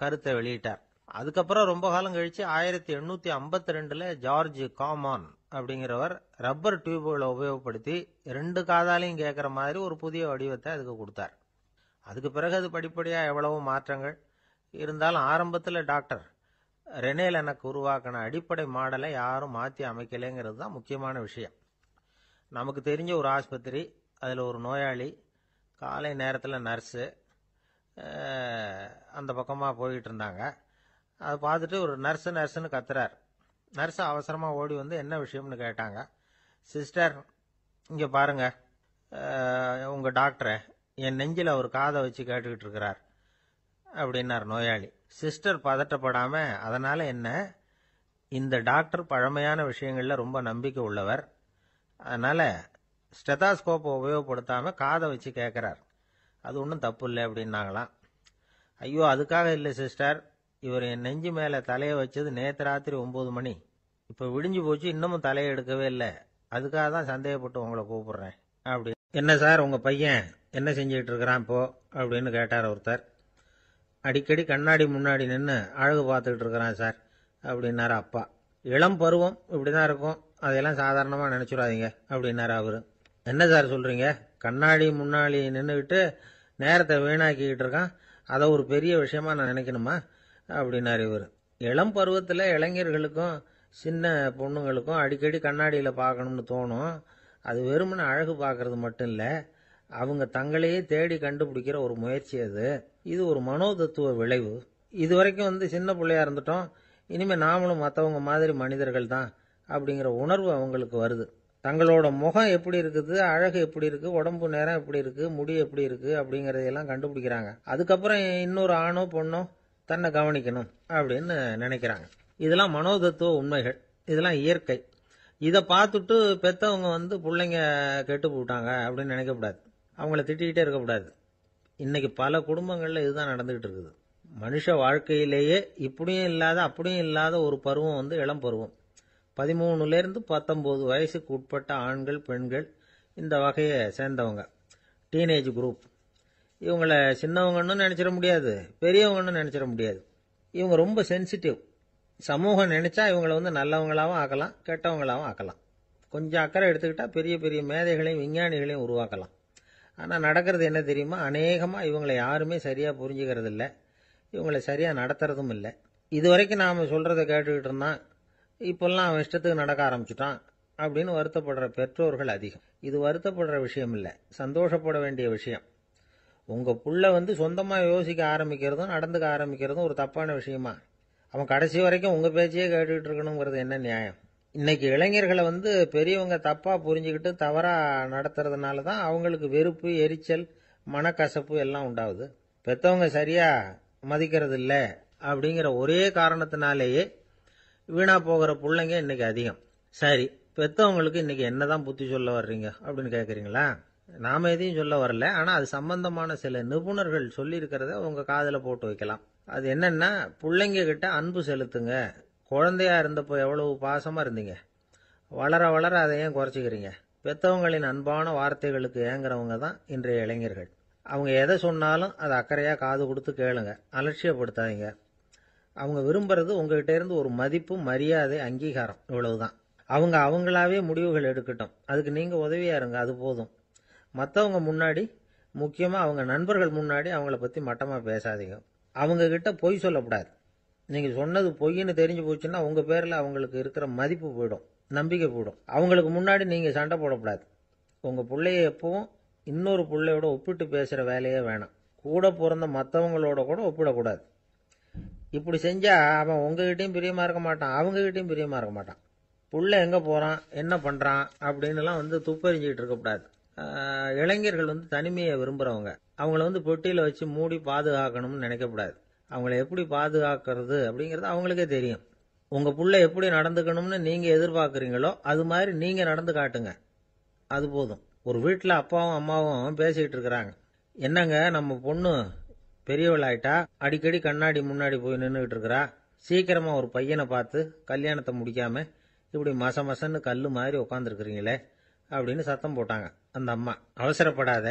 கருத்தை வெளியிட்டார். அதுக்கப்புறம் ரொம்ப காலம் கழிச்சு 1852 ஜார்ஜ் காமான் அப்படிங்கிறவர் ரப்பர் டியூப்களை உபயோகப்படுத்தி 2 காதாலையும் கேட்கற மாதிரி ஒரு புதிய வடிவத்தை அதுக்கு கொடுத்தார். அதுக்கு பிறகு அது படிப்படியா எவ்வளவோ மாற்றங்கள் இருந்தாலும் ஆரம்பத்தில் டாக்டர் ரெனே லெனக் உருவாக்கின அடிப்படை மாடலை யாரும் மாற்றி அமைக்கலைங்கிறது தான் முக்கியமான விஷயம். நமக்கு தெரிஞ்ச ஒரு ஆஸ்பத்திரி, அதில் ஒரு நோயாளி, காலை நேரத்தில் நர்ஸு அந்த பக்கமாக போயிட்டு இருந்தாங்க. அதை பார்த்துட்டு ஒரு நர்ஸுன்னு கத்துறார். நர்ஸு அவசரமாக ஓடி வந்து என்ன விஷயம்னு கேட்டாங்க. சிஸ்டர், இங்கே பாருங்க, உங்கள் டாக்டரை என் நெஞ்சில் அவர் காதை வச்சு கேட்டுக்கிட்டு இருக்கிறார் அப்படின்னார் நோயாளி. சிஸ்டர் பதட்டப்படாம, அதனால என்ன, இந்த டாக்டர் பழமையான விஷயங்கள்ல ரொம்ப நம்பிக்கை உள்ளவர், அதனால ஸ்டெதாஸ்கோப்பை உபயோகப்படுத்தாம காதை வச்சு கேட்கிறார், அது ஒன்றும் தப்பு இல்லை அப்படின்னாங்களாம். ஐயோ, அதுக்காக இல்லை சிஸ்டர், இவர் என் நெஞ்சு மேல தலையை வச்சது நேற்று ராத்திரி 9 மணி, இப்ப விடிஞ்சு போச்சு, இன்னமும் தலையை எடுக்கவே இல்லை, அதுக்காக தான் சந்தேகப்பட்டு உங்களை கூப்பிடுறேன் அப்படி. என்ன சார், உங்க பையன் என்ன செஞ்சுக்கிட்டு இருக்கிறான் இப்போ அப்படின்னு கேட்டார் ஒருத்தர். அடிக்கடி கண்ணாடி முன்னாடி நின்று அழகு பார்த்துக்கிட்டு இருக்கிறான் சார் அப்படின்னாரு அப்பா. இளம் பருவம் இப்படிதான் இருக்கும், அதையெல்லாம் சாதாரணமாக நினைச்சுடாதீங்க அப்படின்னாரு அவரு. என்ன சார் சொல்றீங்க, கண்ணாடி முன்னாடி நின்றுக்கிட்டு நேரத்தை வீணாக்கிக்கிட்டு இருக்கான், அதை ஒரு பெரிய விஷயமா நான் நினைக்கணுமா அப்படின்னாரு இவர். இளம் பருவத்தில் இளைஞர்களுக்கும் சின்ன பொண்ணுங்களுக்கும் அடிக்கடி கண்ணாடியில் பார்க்கணும்னு தோணும். அது வெறுமனே அழகு பார்க்கறது மட்டும் இல்லை, அவங்க தங்களையே தேடி கண்டுபிடிக்கிற ஒரு முயற்சி அது. இது ஒரு மனோதத்துவ விளைவு. இது வரைக்கும் சின்ன பிள்ளையா இருந்துட்டோம், இனிமே நாமளும் மற்றவங்க மாதிரி மனிதர்கள் தான் அப்படிங்கிற உணர்வு அவங்களுக்கு வருது. தங்களோட முகம் எப்படி இருக்குது, அழகு எப்படி இருக்கு, உடம்பு நேரம் எப்படி இருக்கு, முடி எப்படி இருக்கு அப்படிங்கறதையெல்லாம் கண்டுபிடிக்கிறாங்க. அதுக்கப்புறம் இன்னொரு ஆணோ பொண்ணோ தன்னை கவனிக்கணும் அப்படின்னு நினைக்கிறாங்க. இதெல்லாம் மனோதத்துவ உண்மைகள், இதெல்லாம் இயற்கை. இதை பார்த்துட்டு பெத்தவங்க பிள்ளைங்க கெட்டு போட்டாங்க அப்படின்னு நினைக்கக்கூடாது, அவங்கள திட்டிக்கிட்டே இருக்கக்கூடாது. இன்னைக்கு பல குடும்பங்கள்ல இதுதான் நடந்துகிட்டு இருக்குது. மனுஷ வாழ்க்கையிலேயே இப்படியும் இல்லாத அப்படியும் இல்லாத ஒரு பருவம் இளம் பருவம். 13லேருந்து 19 வயசுக்கு உட்பட்ட ஆண்கள் பெண்கள் இந்த வகையை சேர்ந்தவங்க, டீனேஜ் குரூப். இவங்களை சின்னவங்கன்னு நினைச்சிட முடியாது, பெரியவங்கன்னு நினைச்சிட முடியாது. இவங்க ரொம்ப சென்சிட்டிவ். சமூகம் நினைச்சா இவங்களை நல்லவங்களாவும் ஆக்கலாம், கெட்டவங்களாவும் ஆக்கலாம். கொஞ்சம் அக்கறை எடுத்துக்கிட்டா பெரிய பெரிய மேதைகளையும் விஞ்ஞானிகளையும் உருவாக்கலாம். ஆனால் நடக்கிறது என்ன தெரியுமா, அநேகமாக இவங்களை யாருமே சரியாக புரிஞ்சுக்கிறது இல்லை, இவங்களை சரியாக நடத்துறதும் இல்லை. இது வரைக்கும் நாம் சொல்கிறத கேட்டுக்கிட்டு இருந்தான், இப்போல்லாம் அவன் இஷ்டத்துக்கு நடக்க ஆரம்பிச்சுட்டான் அப்படின்னு வருத்தப்படுற பெற்றோர்கள் அதிகம். இது வருத்தப்படுற விஷயம் இல்லை, சந்தோஷப்பட வேண்டிய விஷயம். உங்கள் புள்ள சொந்தமாக யோசிக்க ஆரம்பிக்கிறதும் நடந்துக்க ஆரம்பிக்கிறதும் ஒரு தப்பான விஷயமா? அவன் கடைசி வரைக்கும் உங்கள் பேச்சையே கேட்டுக்கிட்டு இருக்கணுங்கிறது என்ன நியாயம்? இன்னைக்கு இளைஞர்களை பெரியவங்க தப்பா புரிஞ்சுக்கிட்டு தவறா நடத்துறதுனால தான் அவங்களுக்கு வெறுப்பு, எரிச்சல், மனக்கசப்பு எல்லாம் உண்டாகுது. பெத்தவங்க சரியா மதிக்கிறது இல்லை அப்படிங்கிற ஒரே காரணத்தினாலேயே வீணா போகிற பிள்ளைங்க இன்னைக்கு அதிகம். சரி, பெத்தவங்களுக்கு இன்னைக்கு என்னதான் புத்தி சொல்ல வர்றீங்க அப்படின்னு கேட்குறீங்களா? நாம எதையும் சொல்ல வரல, ஆனா அது சம்பந்தமான சில நிபுணர்கள் சொல்லி இருக்கிறத உங்க காதுல போட்டு வைக்கலாம். அது என்னன்னா, பிள்ளைங்க கிட்ட அன்பு செலுத்துங்க. குழந்தையா இருந்தப்போ எவ்வளவு பாசமா இருந்தீங்க, வளர வளர அதை ஏன் குறைச்சிக்கிறீங்க? பெத்தவங்களின் அன்பான வார்த்தைகளுக்கு ஏங்குறவங்க தான் இன்றைய இளைஞர்கள். அவங்க எதை சொன்னாலும் அதை அக்கறையா காது கொடுத்து கேளுங்க, அலட்சியப்படுத்தாதீங்க. அவங்க விரும்புறது உங்ககிட்ட இருந்து ஒரு மதிப்பு, மரியாதை, அங்கீகாரம், இவ்வளவுதான். அவங்களாவே முடிவுகள் எடுக்கட்டும், அதுக்கு நீங்க உதவியா இருங்க, அது போதும். மற்றவங்க முன்னாடி முக்கியமாக அவங்க நண்பர்கள் முன்னாடி அவங்கள பற்றி மட்டமாக பேசாதீங்க. அவங்கக்கிட்ட பொய் சொல்லக்கூடாது. நீங்கள் சொன்னது பொய்ன்னு தெரிஞ்சு போச்சுன்னா உங்கள் பேரில் அவங்களுக்கு இருக்கிற மதிப்பு போயிடும், நம்பிக்கை போயிடும். அவங்களுக்கு முன்னாடி நீங்கள் சண்டை போடக்கூடாது. உங்கள் பிள்ளைய எப்பவும் இன்னொரு பிள்ளையோட ஒப்பிட்டு பேசுகிற வேலையே வேணாம். கூட பிறந்த மற்றவங்களோட கூட ஒப்பிடக்கூடாது. இப்படி செஞ்சால் அவன் உங்ககிட்டையும் பிரியமாக இருக்க மாட்டான், அவங்ககிட்டையும் பிரியமாக இருக்க மாட்டான். புள்ள எங்கே போகிறான், என்ன பண்ணுறான் அப்படின்னுலாம் துப்பறிஞ்சிக்கிட்டு இருக்கக்கூடாது. இளைஞர்கள் தனிமையை விரும்புகிறவங்க. அவங்கள பெட்டியில் வச்சு மூடி பாதுகாக்கணும்னு நினைக்கக்கூடாது. அவங்கள எப்படி பாதுகாக்கிறது அப்படிங்கிறது அவங்களுக்கே தெரியும். உங்கள் புள்ள எப்படி நடந்துக்கணும்னு நீங்கள் எதிர்பார்க்குறீங்களோ அது மாதிரி நீங்கள் நடந்து காட்டுங்க, அது போதும். ஒரு வீட்டில் அப்பாவும் அம்மாவும் பேசிக்கிட்டு இருக்கிறாங்க. என்னங்க, நம்ம பொண்ணு பெரியவளாயிட்டா, அடிக்கடி கண்ணாடி முன்னாடி போய் நின்றுக்கிட்டு இருக்கிறா, சீக்கிரமாக ஒரு பையனை பார்த்து கல்யாணத்தை முடிக்காமல் இப்படி மசன்னு கல் மாதிரி உட்காந்துருக்குறீங்களே அப்படின்னு சத்தம் போட்டாங்க. அந்த அம்மா, அவசரப்படாத,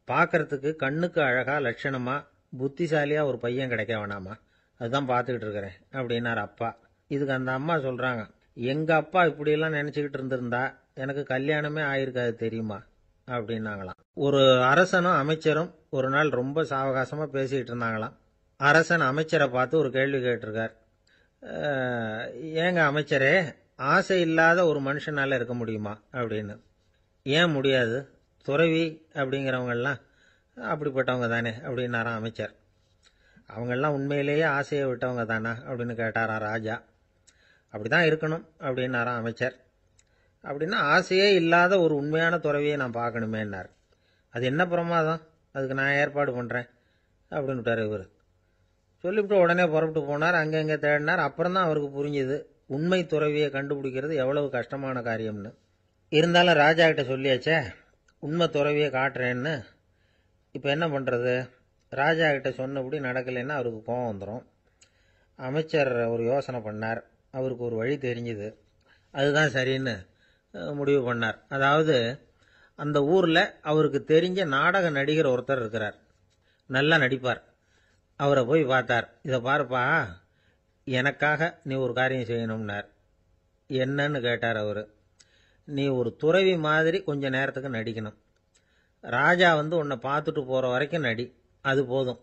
பார்க்கறதுக்கு கண்ணுக்கு அழகா லட்சணமா புத்திசாலியா ஒரு பையன் கிடைக்க வேணாமா, அதுதான் பார்த்துக்கிட்டு இருக்கிறேன் அப்படின்னார் அப்பா. இதுக்கு அந்த அம்மா சொல்றாங்க, எங்க அப்பா இப்படியெல்லாம் நினைச்சுக்கிட்டு இருந்திருந்தா எனக்கு கல்யாணமே ஆயிருக்காது தெரியுமா அப்படின்னாங்களாம். ஒரு அரசனும் அமைச்சரும் ஒரு நாள் ரொம்ப சாவகாசமா பேசிக்கிட்டு இருந்தாங்களாம். அரசன் அமைச்சரை பார்த்து ஒரு கேள்வி கேட்டிருக்கார். ஏங்க அமைச்சரே, ஆசை இல்லாத ஒரு மனுஷனால இருக்க முடியுமா அப்படின்னு. ஏன் முடியாது, துறவி அப்படிங்கிறவங்கெல்லாம் அப்படிப்பட்டவங்க தானே அப்படின்னாராம் அமைச்சர். அவங்கெல்லாம் உண்மையிலேயே ஆசையை விட்டவங்க தானா அப்படின்னு கேட்டாராம் ராஜா. அப்படிதான் இருக்கணும் அப்படின்னாராம் அமைச்சர். அப்படின்னா ஆசையே இல்லாத ஒரு உண்மையான துறவியை நான் பார்க்கணுமேன்னார். அது என்ன பிரமாதம், அதுக்கு நான் ஏற்பாடு பண்ணுறேன் அப்படின்னு விட்டார் இவர். சொல்லிவிட்டு உடனே புறப்பட்டு போனார். அங்கங்கே தேடினார். அப்புறம் தான் அவருக்கு புரிஞ்சுது உண்மை துறவியை கண்டுபிடிக்கிறது எவ்வளவு கஷ்டமான காரியம்னு. இருந்தாலும் ராஜா கிட்ட சொல்லியாச்சே, உண்மை துறவியை காட்டுறேன்னு. இப்போ என்ன பண்ணுறது? ராஜா கிட்ட சொன்னபடி நடக்கலைன்னா அவருக்கு கோபம் வந்துடும். அமைச்சர் ஒரு யோசனை பண்ணார். அவருக்கு ஒரு வழி தெரிஞ்சுது. அதுதான் சரின்னு முடிவு பண்ணார். அதாவது அந்த ஊரில் அவருக்கு தெரிஞ்ச நாடக நடிகர் ஒருத்தர் இருக்கிறார், நல்லா நடிப்பார். அவரை போய் பார்த்தார். இதை பாருப்பா, எனக்காக நீ ஒரு காரியம் செய்யணும்னார். என்னன்னு கேட்டார் அவர். நீ ஒரு துறவி மாதிரி கொஞ்ச நேரத்துக்கு நடிக்கணும். ராஜா உன்னை பார்த்துட்டு போகிற வரைக்கும் நடி, அது போதும்.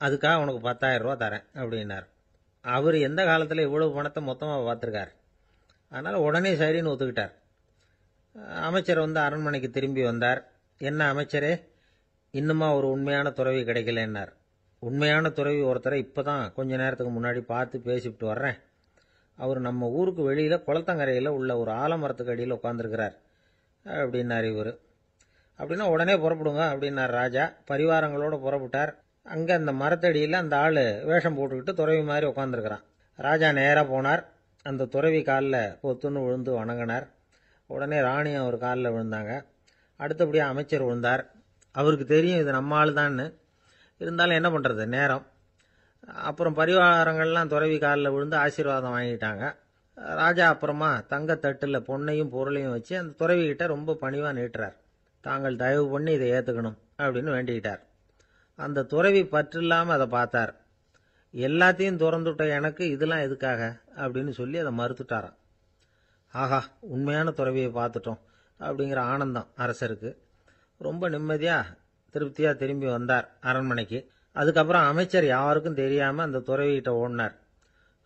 அதுக்காக உனக்கு 10,000 ரூபா தரேன் அப்படின்னார். அவர் எந்த காலத்தில் இவ்வளவு பணத்தை மொத்தமாக பார்த்துருக்கார். அதனால் உடனே சரின்னு ஒத்துக்கிட்டார். அமைச்சர் அரண்மனைக்கு திரும்பி வந்தார். என்ன அமைச்சரே, இன்னுமா ஒரு உண்மையான துறவி கிடைக்கலன்னார். உண்மையான துறவி ஒருத்தரை இப்போ தான் கொஞ்ச நேரத்துக்கு முன்னாடி பார்த்து பேசிவிட்டு வர்றேன். அவர் நம்ம ஊருக்கு வெளியில் குளத்தங்கரையில் உள்ள ஒரு ஆலமரத்துக்கு அடியில் உட்காந்துருக்கிறார் அப்படின்னார் இவர். அப்படின்னா உடனே புறப்படுங்க அப்படின்னார் ராஜா. பரிவாரங்களோடு புறப்பட்டார். அங்கே அந்த மரத்தடியில் அந்த ஆள் வேஷம் போட்டுக்கிட்டு துறவி மாதிரி உட்காந்துருக்கிறான். ராஜா நேராக போனார். அந்த துறவி காலில் பொத்துன்னு விழுந்து வணங்கினார். உடனே ராணியும் அவர் காலில் விழுந்தாங்க. அடுத்தபடியாக அமைச்சர் விழுந்தார். அவருக்கு தெரியும் இது நம்ம ஆள் தான்னு. இருந்தாலும் என்ன பண்ணுறது, நேரம். அப்புறம் பரிவாரங்கள்லாம் துறவி காலில் விழுந்து ஆசீர்வாதம் வாங்கிட்டாங்க. ராஜா அப்புறமா தங்கத்தட்டில் பொன்னையும் பொருளையும் வச்சு அந்த துறவிகிட்ட ரொம்ப பணிவாக நீட்டுறார். தாங்கள் தயவு பண்ணி இதை ஏற்றுக்கணும் அப்படின்னு வேண்டிக்கிட்டார். அந்த துறவி பற்றில்லாமல் அதை பார்த்தார். எல்லாத்தையும் திறந்துவிட்ட எனக்கு இதெல்லாம் எதுக்காக அப்படின்னு சொல்லி அதை மறுத்துட்டாராம். ஆஹா, உண்மையான துறவியை பார்த்துட்டோம் அப்படிங்கிற ஆனந்தம் அரசருக்கு. ரொம்ப நிம்மதியாக திருப்தியாக திரும்பி வந்தார் அரண்மனைக்கு. அதுக்கப்புறம் அமைச்சர் யாருக்கும் தெரியாமல் அந்த துறவிகிட்ட ஓடினார்.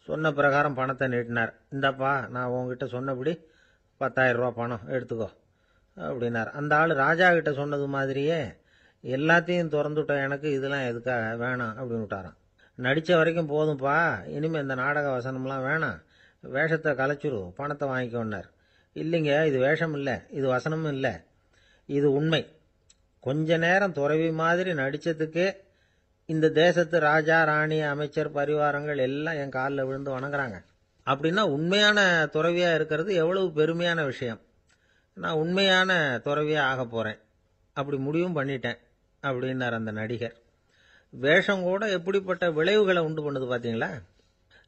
சொன்ன பிரகாரம் பணத்தை நீட்டினார். இந்தப்பா, நான் உங்ககிட்ட சொன்னபடி 10,000 ரூபா பணம் எடுத்துக்கோ அப்படின்னார். அந்த ஆள் ராஜா கிட்ட சொன்னது மாதிரியே எல்லாத்தையும் திறந்துவிட்ட எனக்கு இதெல்லாம் எதுக்காக வேணாம் அப்படின்னு விட்டாராம். நடித்த வரைக்கும் போதும்ப்பா, இனிமேல் இந்த நாடக வசனம்லாம் வேணாம், வேஷத்தை கலைச்சிரு, பணத்தை வாங்கிக்கோன்னார். இல்லைங்க, இது வேஷம் இல்லை, இது வசனமும் இல்லை, இது உண்மை. கொஞ்ச நேரம் துறவி மாதிரி நடித்ததுக்கே இந்த தேசத்து ராஜா, ராணி, அமைச்சர், பரிவாரங்கள் எல்லாம் என் காலில் விழுந்து வணங்குறாங்க. அப்படின்னா உண்மையான துறவியாக இருக்கிறது எவ்வளவு பெருமையான விஷயம். நான் உண்மையான துறவியாக ஆக போகிறேன், அப்படி முடிவும் பண்ணிட்டேன் அப்படின்னார் அந்த நடிகர். வேஷம் கூட எப்படிப்பட்ட விளைவுகளை உண்டு பண்ணுது பார்த்தீங்களா.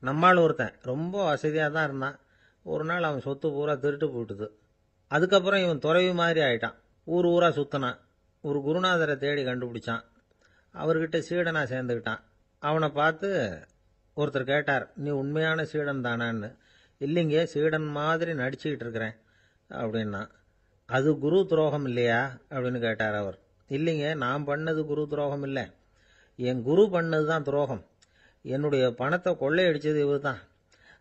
நம்மால் ஒருத்தன் ரொம்ப வசதியாக தான் இருந்தான். ஒரு நாள் அவன் சொத்து பூரா திருட்டு போயிட்டுது. அதுக்கப்புறம் இவன் துறவி மாதிரி ஆயிட்டான். ஊர் ஊராக சுற்றினான். ஒரு குருநாதரை தேடி கண்டுபிடிச்சான். அவர்கிட்ட சீடனாக சேர்ந்துக்கிட்டான். அவனை பார்த்து ஒருத்தர் கேட்டார், நீ உண்மையான சீடன் தானான்னு. இல்லைங்க, சீடன் மாதிரி நடிச்சுக்கிட்டு இருக்கிறேன் அப்படின்னா. அது குரு துரோகம் இல்லையா அப்படின்னு கேட்டார் அவர். இல்லைங்க, நான் பண்ணது குரு துரோகம் இல்லை, என் குரு பண்ணது தான் துரோகம். என்னுடைய பணத்தை கொள்ளையடிச்சது இவர் தான்.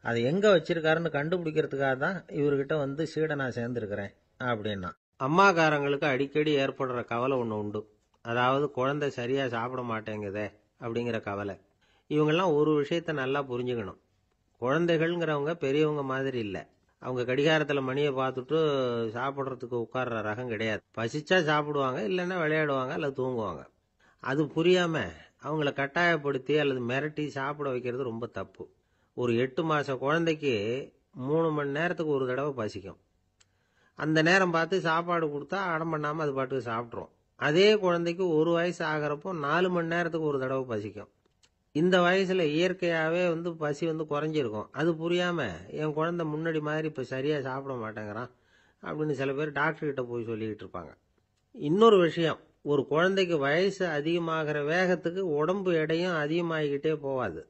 அதை எங்கே வச்சிருக்காருன்னு கண்டுபிடிக்கிறதுக்காக தான் இவர்கிட்ட வந்து சீடனா சேர்ந்துருக்கிறேன் அப்படின்னா. அம்மாக்காரங்களுக்கு அடிக்கடி ஏற்படுற கவலை ஒன்று உண்டு. அதாவது குழந்தை சரியாக சாப்பிட மாட்டேங்குதே அப்படிங்கிற கவலை. இவங்கெல்லாம் ஒரு விஷயத்த நல்லா புரிஞ்சுக்கணும். குழந்தைகள்ங்கிறவங்க பெரியவங்க மாதிரி இல்லை. அவங்க கடிகாரத்தில் மணியை பார்த்துட்டு சாப்பிட்றதுக்கு உட்கார்ற ரகம் கிடையாது. பசிச்சா சாப்பிடுவாங்க, இல்லைன்னா விளையாடுவாங்க அல்லது தூங்குவாங்க. அது புரியாமல் அவங்கள கட்டாயப்படுத்தி அல்லது மிரட்டி சாப்பிட வைக்கிறது ரொம்ப தப்பு. ஒரு 8 மாத குழந்தைக்கு 3 மணி நேரத்துக்கு ஒரு தடவை பசிக்கும். அந்த நேரம் பார்த்து சாப்பாடு கொடுத்தா அடம் பண்ணாமல் அது பாட்டுக்கு சாப்பிட்றோம். அதே குழந்தைக்கு 1 வயசு ஆகிறப்போ 4 மணி நேரத்துக்கு ஒரு தடவை பசிக்கும். இந்த வயசில் இயற்கையாகவே பசி குறைஞ்சிருக்கும். அது புரியாமல் என் குழந்தை முன்னாடி மாதிரி இப்போ சரியாக சாப்பிட மாட்டேங்கிறான் அப்படின்னு சில பேர் டாக்டர்கிட்ட போய் சொல்லிக்கிட்டு இருப்பாங்க. இன்னொரு விஷயம், ஒரு குழந்தைக்கு வயசு அதிகமாகிற வேகத்துக்கு உடம்பு எடையும் அதிகமாகிக்கிட்டே போகாது.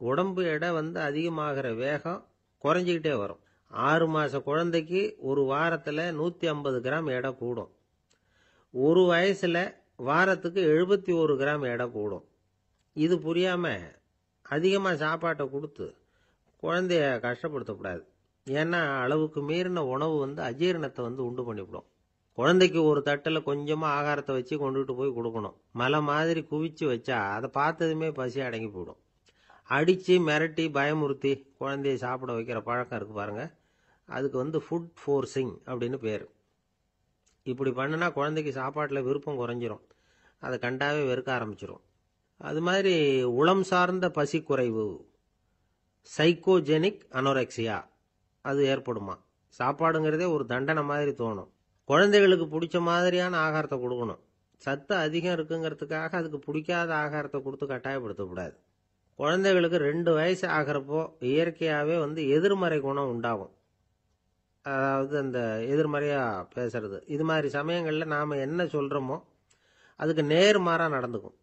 உடம்பு எடை அதிகமாகிற வேகம் குறைஞ்சிக்கிட்டே வரும். 6 மாத குழந்தைக்கு ஒரு வாரத்தில் 150 கிராம் எடை கூடும். ஒரு வயசில் வாரத்துக்கு 71 கிராம் எடை கூடும். இது புரியாமல் அதிகமாக சாப்பாட்டை கொடுத்து குழந்தைய கஷ்டப்படுத்தக்கூடாது. ஏன்னா அளவுக்கு மீறின உணவு அஜீரணத்தை உண்டு பண்ணிவிடும். குழந்தைக்கு ஒரு தட்டில் கொஞ்சமாக ஆகாரத்தை வச்சு கொண்டுகிட்டு போய் கொடுக்கணும். மலை மாதிரி குவிச்சு வச்சா அதை பார்த்ததுமே பசி அடங்கி போயிடும். அடித்து மிரட்டி பயமுறுத்தி குழந்தைய சாப்பிட வைக்கிற பழக்கம் இருக்குது பாருங்கள், அதுக்கு ஃபுட் ஃபோர்ஸிங் அப்படின்னு பேர். இப்படி பண்ணினா குழந்தைக்கு சாப்பாட்டில் விருப்பம் குறைஞ்சிரும், அதை கண்டாவே வெறுக்க ஆரம்பிச்சிடும். அது மாதிரி உளம் சார்ந்த பசி குறைவு, சைக்கோஜெனிக் அனோரெக்சியா, அது ஏற்படுமா. சாப்பாடுங்கிறதே ஒரு தண்டனை மாதிரி தோணும். குழந்தைகளுக்கு பிடிச்ச மாதிரியான ஆகாரத்தை கொடுக்கணும். சத்து அதிகம் இருக்குங்கிறதுக்காக அதுக்கு பிடிக்காத ஆகாரத்தை கொடுத்து கட்டாயப்படுத்தக்கூடாது. குழந்தைகளுக்கு 2 வயசு ஆகிறப்போ இயற்கையாகவே எதிர்மறை குணம் உண்டாகும். அதாவது அந்த எதிர்மறையாக பேசுறது. இது மாதிரி சமயங்களில் நாம் என்ன சொல்கிறோமோ அதுக்கு நேர்மாறாக நடந்துக்கும்.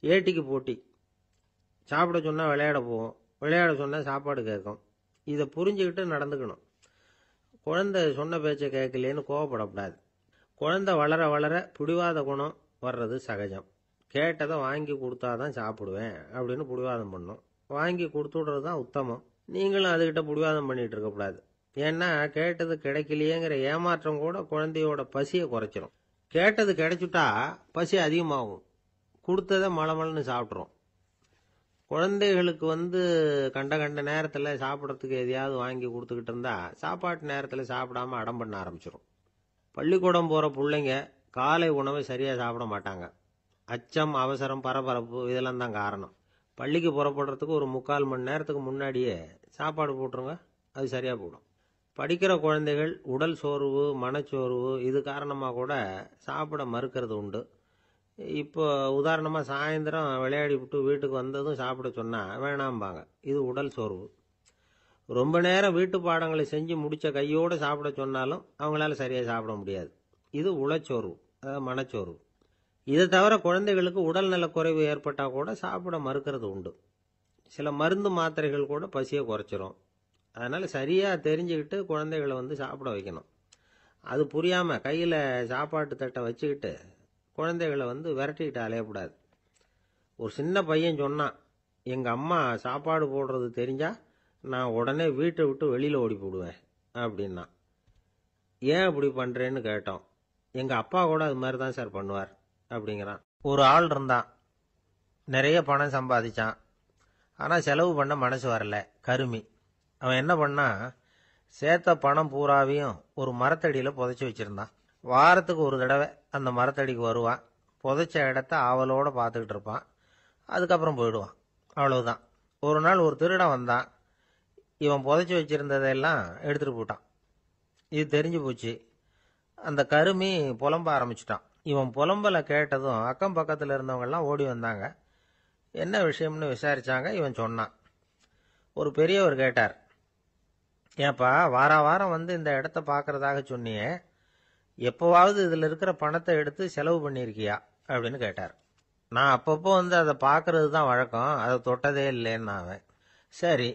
ஏட்டிக்கு போட்டி. சாப்பிட சொன்னால் விளையாட போவோம், விளையாட சொன்னால் சாப்பாடு கேட்கும். இதை புரிஞ்சுக்கிட்டு நடந்துக்கணும். குழந்தை சொன்ன பேச்சை கேட்கலேன்னு கோவப்படக்கூடாது. குழந்தை வளர வளர பிடிவாத குணம் வர்றது சகஜம். கேட்டதை வாங்கி கொடுத்தாதான் சாப்பிடுவேன் அப்படின்னு பிடிவாதம் பண்ணும். வாங்கி கொடுத்துடுறது தான் உத்தமம். நீங்களும் அதுகிட்ட பிடிவாதம் பண்ணிட்டு இருக்கக்கூடாது. ஏன்னா கேட்டது கிடைக்கலையேங்கிற ஏமாற்றம் கூட குழந்தையோட பசியை குறைச்சிரும். கேட்டது கிடைச்சுட்டா பசி அதிகமாகும். கொடுத்ததை மலமலன்னு சாப்பிட்றோம். குழந்தைகளுக்கு கண்ட கண்ட நேரத்தில் சாப்பிட்றதுக்கு எதையாவது வாங்கி கொடுத்துக்கிட்டு இருந்தா சாப்பாட்டு நேரத்தில் சாப்பிடாம அடம் பண்ண ஆரம்பிச்சிடும். பள்ளிக்கூடம் போகிற பிள்ளைங்க காலை உணவை சரியாக சாப்பிட மாட்டாங்க. அச்சம், அவசரம், பரபரப்பு இதெல்லாம் தான் காரணம். பள்ளிக்கு புறப்படுறதுக்கு ஒரு 3/4 மணி நேரத்துக்கு முன்னாடியே சாப்பாடு போட்டுருங்க, அது சரியாக போடும். படிக்கிற குழந்தைகள் உடல் சோர்வு, மனச்சோர்வு இது காரணமாக கூட சாப்பிட மறுக்கிறது உண்டு. இப்போ உதாரணமாக சாயந்தரம் விளையாடி விட்டு வீட்டுக்கு வந்ததும் சாப்பிட சொன்னால் வேணாம்பாங்க. இது உடல் சோர்வு. ரொம்ப நேரம் வீட்டு பாடங்களை செஞ்சு முடித்த கையோடு சாப்பிட சொன்னாலும் அவங்களால சரியாக சாப்பிட முடியாது. இது உளச்சோர்வு, அதாவது மனச்சோர்வு. இதை தவிர குழந்தைகளுக்கு உடல்நல குறைவு ஏற்பட்டால் கூட சாப்பிட மறுக்கிறது உண்டு. சில மருந்து மாத்திரைகள் கூட பசியை குறைச்சிரும். அதனால் சரியாக தெரிஞ்சுக்கிட்டு குழந்தைகளை சாப்பிட வைக்கணும். அது புரியாமல் கையில் சாப்பாட்டு தட்டை வச்சுக்கிட்டு குழந்தைகளை விரட்டிக்கிட்டு அலையக்கூடாது. ஒரு சின்ன பையன் சொன்னான், எங்கள் அம்மா சாப்பாடு போடுறது தெரிஞ்சால் நான் உடனே வீட்டை விட்டு வெளியில் ஓடி போடுவேன் அப்படின்னா. ஏன் இப்படி பண்ணுறேன்னு கேட்டோம். எங்கள் அப்பா கூட அது மாதிரி தான் சார் பண்ணுவார் அப்படிங்கிறான். ஒரு ஆள் இருந்தான், நிறைய பணம் சம்பாதிச்சான். ஆனால் செலவு பண்ண மனசு வரல, கருமி. அவன் என்ன பண்ணான், சேர்த்த பணம் பூராவையும் ஒரு மரத்தடியில் புதைச்சி வச்சுருந்தான். வாரத்துக்கு ஒரு தடவை அந்த மரத்தடிக்கு வருவான். புதைச்ச இடத்த ஆவலோடு பார்த்துக்கிட்டு இருப்பான். அதுக்கப்புறம் போயிடுவான். அவ்வளவுதான். ஒரு நாள் ஒரு திருடன் வந்தான். இவன் புதைச்சி வச்சுருந்ததெல்லாம் எடுத்துகிட்டு போட்டான். இது தெரிஞ்சு போச்சு. அந்த கருமி புலம்ப ஆரம்பிச்சிட்டான். இவன் புலம்பலை கேட்டதும் அக்கம் பக்கத்தில் இருந்தவங்கெல்லாம் ஓடி வந்தாங்க. என்ன விஷயம்னு விசாரிச்சாங்க. இவன் சொன்னான். ஒரு பெரியவர் கேட்டார், ஏப்பா வாரம் இந்த இடத்த பார்க்கறதாக சொன்னியே, எப்போவாவது இதில் இருக்கிற பணத்தை எடுத்து செலவு பண்ணியிருக்கியா அப்படின்னு கேட்டார். நான் அப்பப்போ அதை பார்க்கறது தான் வழக்கம், அதை தொட்டதே இல்லைன்னு அவன். சரி,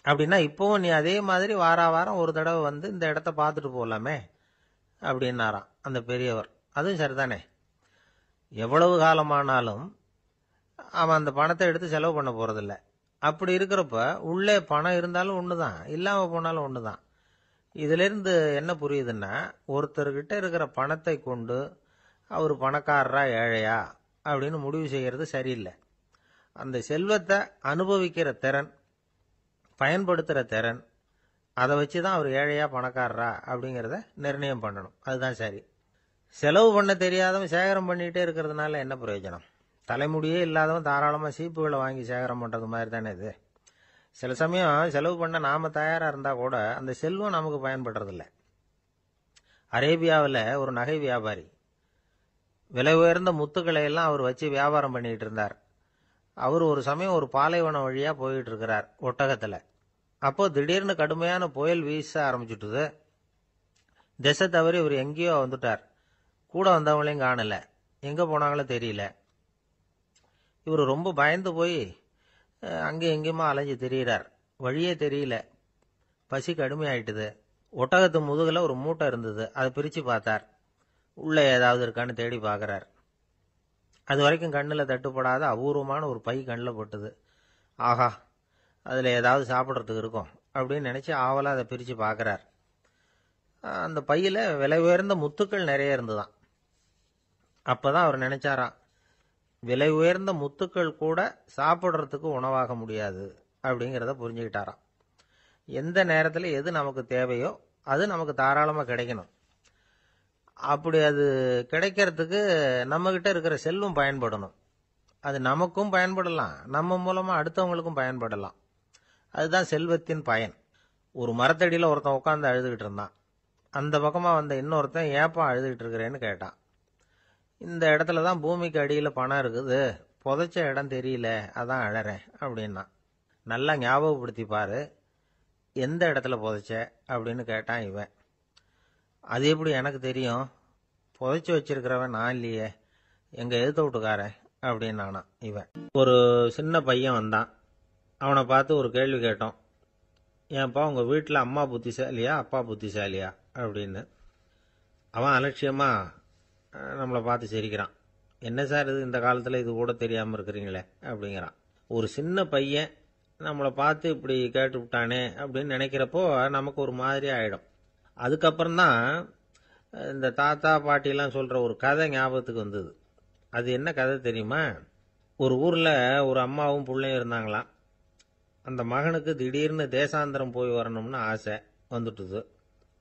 அப்படின்னா இப்போவும் நீ அதே மாதிரி வாரம் ஒரு தடவை இந்த இடத்த பார்த்துட்டு போகலாமே அப்படின்னாராம் அந்த பெரியவர். அதுவும் சரிதானே. எவ்வளவு காலமானாலும் அவன் அந்த பணத்தை எடுத்து செலவு பண்ண போறதில்ல. அப்படி இருக்கிறப்ப உள்ளே பணம் இருந்தாலும் ஒண்ணுதான், இல்லாம போனாலும் ஒண்ணுதான். இதுல இருந்து என்ன புரியுதுன்னா, ஒருத்தர்கிட்ட இருக்கிற பணத்தை கொண்டு அவர் பணக்காரரா ஏழையா அப்படின்னு முடிவு செய்யறது சரியில்லை. அந்த செல்வத்தை அனுபவிக்கிற திறன், பயன்படுத்துற திறன், அதை வச்சுதான் அவர் ஏழையா பணக்காரரா அப்படிங்கிறத நிர்ணயம் பண்ணணும். அதுதான் சரி. செலவு பண்ண தெரியாதவன் சேகரம் பண்ணிட்டே இருக்கிறதுனால என்ன பிரயோஜனம்? தலைமுடியே இல்லாதவன் தாராளமா சீப்புகளை வாங்கி சேகரம் பண்றது மாதிரி தானே இது. சில சமயம் செலவு பண்ண நாம தயாரா இருந்தா கூட அந்த செல்வம் நமக்கு பயன்படுறதில்ல. அரேபியாவில் ஒரு நகை வியாபாரி விலை உயர்ந்த முத்துக்களை எல்லாம் அவர் வச்சு வியாபாரம் பண்ணிட்டு இருந்தார். அவர் ஒரு சமயம் ஒரு பாலைவனம் வழியா போயிட்டு இருக்கிறார் ஒட்டகத்துல. அப்போ திடீர்னு கடுமையான புயல் வீச ஆரம்பிச்சுட்டுது. திசை தவறி இவர் எங்கேயோ வந்துட்டார். கூட வந்தவங்களையும் காணல, எங்க போனாங்களோ தெரியல. இவர் ரொம்ப பயந்து போய் அங்கேயும் எங்கேயுமா அலைஞ்சு திரியிறார். வழியே தெரியல. பசி கடுமையாயிட்டுது. ஒட்டகத்து முதுகுல ஒரு மூட்டை இருந்தது. அதை பிரிச்சு பார்த்தார். உள்ள ஏதாவது இருக்கான்னு தேடி பார்க்கறார். அது வரைக்கும் கண்ணில் தட்டுப்படாத அபூர்வமான ஒரு பை கண்ணில் பட்டுது. ஆஹா, அதில் ஏதாவது சாப்பிட்றதுக்கு இருக்கும் அப்படின்னு நினச்சி ஆவலாக அதை பிரித்து பார்க்குறார். அந்த பையில் விலை உயர்ந்த முத்துக்கள் நிறைய இருந்துதான். அப்போ தான் அவர் நினைச்சாராம், விலை உயர்ந்த முத்துக்கள் கூட சாப்பிட்றதுக்கு உணவாக முடியாது அப்படிங்கிறத புரிஞ்சுக்கிட்டாராம். எந்த நேரத்தில் எது நமக்கு தேவையோ அது நமக்கு தாராளமாக கிடைக்கணும். அப்படி அது கிடைக்கிறதுக்கு நம்மகிட்ட இருக்கிற செல்வம் பயன்படணும். அது நமக்கும் பயன்படலாம், நம்ம மூலமா அடுத்தவங்களுக்கும் பயன்படலாம். அதுதான் செல்வத்தின் பயன். ஒரு மரத்தடியில் ஒருத்தன் உட்காந்து அழுதுகிட்டு இருந்தான். அந்த பக்கமா வந்த இன்னொருத்தன் ஏப்பா அழுதுகிட்டு இருக்கிறேன்னு கேட்டான். இந்த இடத்துல தான் பூமிக்கு அடியில் பணம் இருக்குது, புதைச்ச இடம் தெரியல, அதான் அழறேன் அப்படின்னா. நல்லா ஞாபகப்படுத்தி பாரு, எந்த இடத்துல புதைச்ச அப்படின்னு கேட்டான் இவன். அது எப்படி எனக்கு தெரியும், புதைச்சி வச்சிருக்கிறவன் நான் இல்லையே, எங்க எதிர்த்த வீட்டுக்காரன் அப்படின்னானா இவன். ஒரு சின்ன பையன் வந்தான். அவனை பார்த்து ஒரு கேள்வி கேட்டோம். ஏன்ப்பா உங்க வீட்டில் அம்மா புத்திசாலியா அப்பா புத்திசாலியா அப்படின்னு. அவன் அலட்சியமா நம்மளை பார்த்து சிரிக்கிறான். என்ன சார் இது, இந்த காலத்தில் இது கூட தெரியாமல் இருக்கிறீங்களே அப்படிங்கிறான். ஒரு சின்ன பையன் நம்மளை பார்த்து இப்படி கேட்டு விட்டானே அப்படின்னு நினைக்கிறப்போ நமக்கு ஒரு மாதிரி ஆயிடும். அதுக்கப்புறம்தான் இந்த தாத்தா பாட்டிலாம் சொல்கிற ஒரு கதை ஞாபகத்துக்கு வந்தது. அது என்ன கதை தெரியுமா? ஒரு ஊரில் ஒரு அம்மாவும் பிள்ளையும் இருந்தாங்களாம். அந்த மகனுக்கு திடீர்னு தேசாந்திரம் போய் வரணும்னு ஆசை வந்துட்டுது.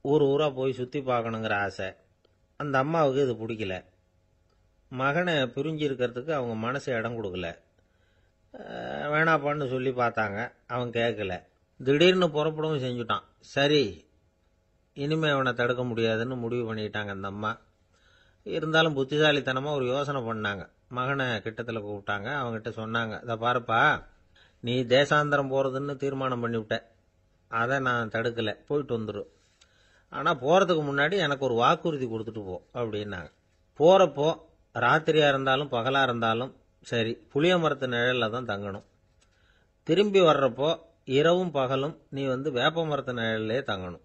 ஊராக போய் சுற்றி பார்க்கணுங்கிற ஆசை. அந்த அம்மாவுக்கு இது பிடிக்கல. மகனை பிரிஞ்சு இருக்கிறதுக்கு அவங்க மனசு இடம் கொடுக்கல. வேணாப்பான்னு சொல்லி பார்த்தாங்க, அவன் கேட்கல. திடீர்னு புறப்படவும் செஞ்சுட்டான். சரி, இனிமே அவனை தடுக்க முடியாதுன்னு முடிவு பண்ணிட்டாங்க அந்த அம்மா. இருந்தாலும் புத்திசாலித்தனமாக ஒரு யோசனை பண்ணாங்க. மகனை கிட்டத்தில் கூப்பிட்டாங்க. அவங்ககிட்ட சொன்னாங்க, இதை பாருப்பா, நீ தேசாந்திரம் போகிறதுன்னு தீர்மானம் பண்ணிவிட்ட, அதை நான் தடுக்கலை, போயிட்டு வந்துடும். ஆனால் போகிறதுக்கு முன்னாடி எனக்கு ஒரு வாக்குறுதி கொடுத்துட்டு போ அப்படின்னாங்க. போகிறப்போ ராத்திரியாக இருந்தாலும் பகலாக இருந்தாலும் சரி, புளிய மரத்து நிழலில் தான் தங்கணும். திரும்பி வர்றப்போ இரவும் பகலும் நீ வேப்ப மரத்து நிழல்லே தங்கணும்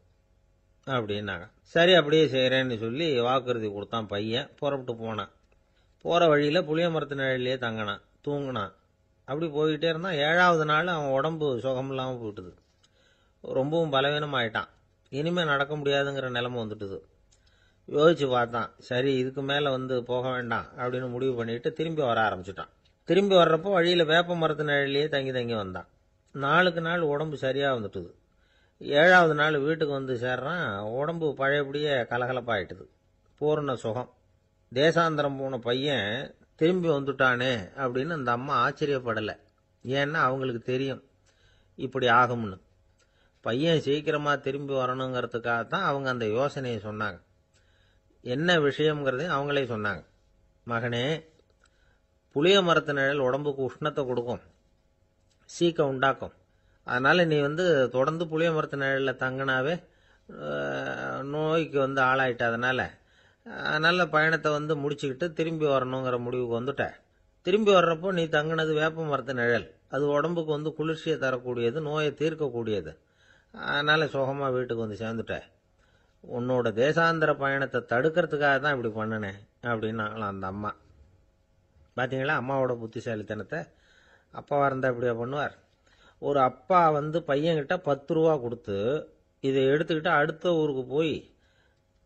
அப்படின்னாங்க. சரி, அப்படியே செய்கிறேன்னு சொல்லி வாக்குறுதி கொடுத்தான் பையன். புறப்பட்டு போனான். போகிற வழியில் புளிய மரத்து நிழல்லையே தங்கினான், தூங்கினான். அப்படி போய்கிட்டே இருந்தான். 7வது நாள் அவன் உடம்பு சுகமில்லாமல் போயிட்டுது. ரொம்பவும் பலவீனமாயிட்டான். இனிமேல் நடக்க முடியாதுங்கிற நிலைமை வந்துட்டுது. யோசிச்சு பார்த்தான். சரி, இதுக்கு மேலே போக வேண்டாம் அப்படின்னு முடிவு பண்ணிட்டு திரும்பி வர ஆரம்பிச்சுட்டான். திரும்பி வர்றப்போ வழியில் வேப்ப மரத்து நிழல்லையே தங்கி தங்கி வந்தான். நாளுக்கு நாள் உடம்பு சரியாக வந்துட்டுது. 7வது நாள் வீட்டுக்கு சேர்றான். உடம்பு பழையபடியே கலகலப்பாயிட்டுது. பூர்ண சுகம். தேசாந்திரம் போன பையன் திரும்பி வந்துட்டானே அப்படின்னு அந்த அம்மா ஆச்சரியப்படலை. ஏன்னா அவங்களுக்கு தெரியும் இப்படி ஆகும்னு. பையன் சீக்கிரமா திரும்பி வரணுங்கிறதுக்காகத்தான் அவங்க அந்த யோசனையை சொன்னாங்க. என்ன விஷயம்ங்கிறதையும் அவங்களே சொன்னாங்க. மகனே, புளிய மரத்து நிழல் உடம்புக்கு உஷ்ணத்தை கொடுக்கும், சீக்க உண்டாக்கும். அதனால நீ தொடர்ந்து புளிய மரத்து நிழலில் தங்கினாவே நோய்க்கு ஆளாயிட்ட. அதனால பயணத்தை முடிச்சுக்கிட்டு திரும்பி வரணுங்கிற முடிவுக்கு வந்துட்ட. திரும்பி வர்றப்போ நீ தங்கினது வேப்ப மரத்து நிழல். அது உடம்புக்கு குளிர்ச்சியை தரக்கூடியது, நோயை தீர்க்கக்கூடியது. அதனால சுகமா வீட்டுக்கு சேர்ந்துட்ட. உன்னோட தேசாந்திர பயணத்தை தடுக்கிறதுக்காக தான் இப்படி பண்ணினேன் அப்படின்னாங்களாம் அந்த அம்மா. பார்த்தீங்களா அம்மாவோட புத்திசாலித்தனத்தை? அப்பாவா இருந்தால் இப்படியா பண்ணுவார்? ஒரு அப்பா பையன்கிட்ட 10 ரூபா கொடுத்து இதை எடுத்துக்கிட்டு அடுத்த ஊருக்கு போய்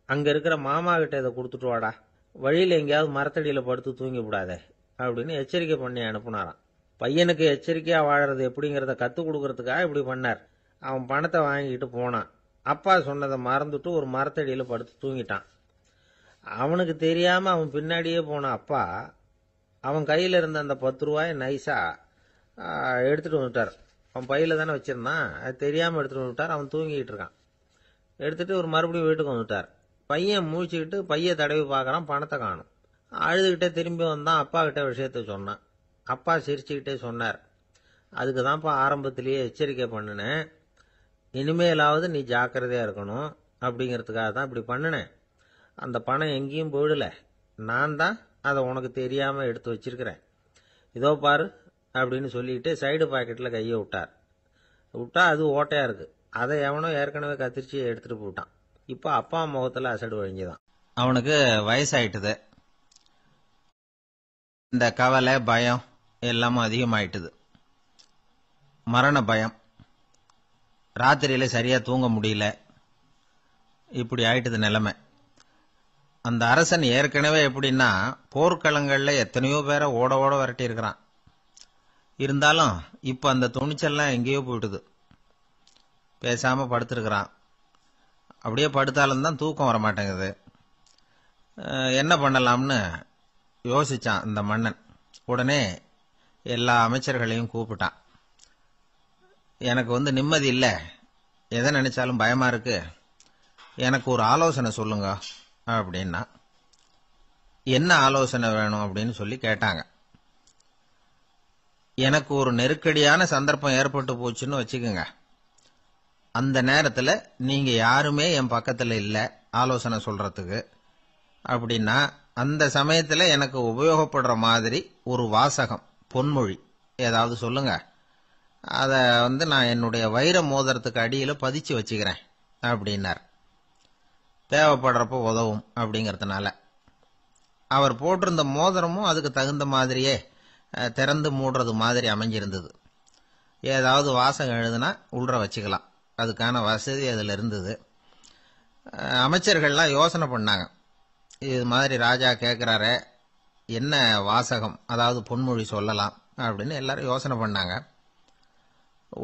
அங்கே இருக்கிற மாமா கிட்ட இதை கொடுத்துட்டு வாடா, வழியில் எங்கேயாவது மரத்தடியில் படுத்து தூங்கி விடாதே அப்படின்னு எச்சரிக்கை பண்ணி அனுப்புனாராம். பையனுக்கு எச்சரிக்கையாக வாழறது எப்படிங்கிறத கற்றுக் கொடுக்கறதுக்காக இப்படி பண்ணார். அவன் பணத்தை வாங்கிட்டு போனான். அப்பா சொன்னதை மறந்துட்டு ஒரு மரத்தடியில் படுத்து தூங்கிட்டான். அவனுக்கு தெரியாமல் அவன் பின்னாடியே போன அப்பா அவன் கையில் இருந்த அந்த 10 ரூபாயை நைஸாக எடுத்துகிட்டு வந்துட்டார். அவன் பையில் தானே வச்சுருந்தான், அது தெரியாமல் எடுத்துகிட்டு வந்துட்டார். அவன் தூங்கிக்கிட்டு இருக்கான். எடுத்துகிட்டு ஒரு மறுபடியும் வீட்டுக்கு வந்துட்டார். பையன் மூழ்கிக்கிட்டு பையை தடவி பார்க்குறான், பணத்தை காணும். அழுதுகிட்டே திரும்பி வந்தான். அப்பா கிட்ட விஷயத்த சொன்னான். அப்பா சிரிச்சுக்கிட்டே சொன்னார், அதுக்கு தான்ப்பா ஆரம்பத்திலேயே எச்சரிக்கை பண்ணினேன், இனிமேலாவது நீ ஜாக்கிரதையாக இருக்கணும் அப்படிங்கிறதுக்காக தான் இப்படி பண்ணினேன். அந்த பணம் எங்கேயும் போயிடல, நான் தான் அதை உனக்கு தெரியாமல் எடுத்து வச்சிருக்கிறேன். இதோ பாரு அப்படின்னு சொல்லிட்டு சைடு பாக்கெட்டில் கையை விட்டா அது ஓட்டையாக இருக்குது. அதை எவனோ ஏற்கனவே கத்திரிச்சு எடுத்துகிட்டு போயிட்டான். இப்போ அப்பா முகத்தில் அசடு வழிஞ்சுதான். அவனுக்கு வயசாயிட்டுது. இந்த கவலை பயம் எல்லாமும் அதிகமாயிட்டுது. மரண பயம், ராத்திரியில் சரியாக தூங்க முடியல, இப்படி ஆயிட்டுது நிலைமை. அந்த அரசன் ஏற்கனவே எப்படின்னா போர்க்களங்களில் எத்தனையோ பேரை ஓட ஓட விரட்டி இருக்கிறான். இருந்தாலும் இப்போ அந்த துணிச்சல்லாம் எங்கேயோ போயிட்டுது. பேசாமல் படுத்துருக்கிறான். அப்படியே படுத்தாலும் தான் தூக்கம் வர மாட்டேங்குது. என்ன பண்ணலாம்னு யோசிச்சான் இந்த மன்னன். உடனே எல்லா அமைச்சர்களையும் கூப்பிட்டான். எனக்கு நிம்மதி இல்லை, எதை நினைச்சாலும் பயமா இருக்கு, எனக்கு ஒரு ஆலோசனை சொல்லுங்க அப்படின்னா. என்ன ஆலோசனை வேணும் அப்படின்னு சொல்லி கேட்டாங்க. எனக்கு ஒரு நெருக்கடியான சந்தர்ப்பம் ஏற்பட்டு போச்சுன்னு வச்சுக்கோங்க. அந்த நேரத்தில் நீங்க யாருமே என் பக்கத்தில் இல்லை ஆலோசனை சொல்றதுக்கு அப்படின்னா, அந்த சமயத்தில் எனக்கு உபயோகப்படுற மாதிரி ஒரு வாசகம், பொன்மொழி ஏதாவது சொல்லுங்க. அதை நான் என்னுடைய வைர மோதிரத்துக்கு அடியில் பதிச்சு வச்சுக்கிறேன் அப்படின்னார். தேவைப்படுறப்போ உதவும் அப்படிங்கிறதுனால. அவர் போட்டிருந்த மோதிரமும் அதுக்கு தகுந்த மாதிரியே திறந்து மூடுறது மாதிரி அமைஞ்சிருந்தது. ஏதாவது வாசகம் எழுதுனா உள்ற வச்சுக்கலாம், அதுக்கான வசதி அதில் இருந்தது. அமைச்சர்கள்லாம் யோசனை பண்ணாங்க, இது மாதிரி ராஜா கேட்குறாரு, என்ன வாசகம் அதாவது பொன்மொழி சொல்லலாம் அப்படின்னு எல்லாரும் யோசனை பண்ணாங்க.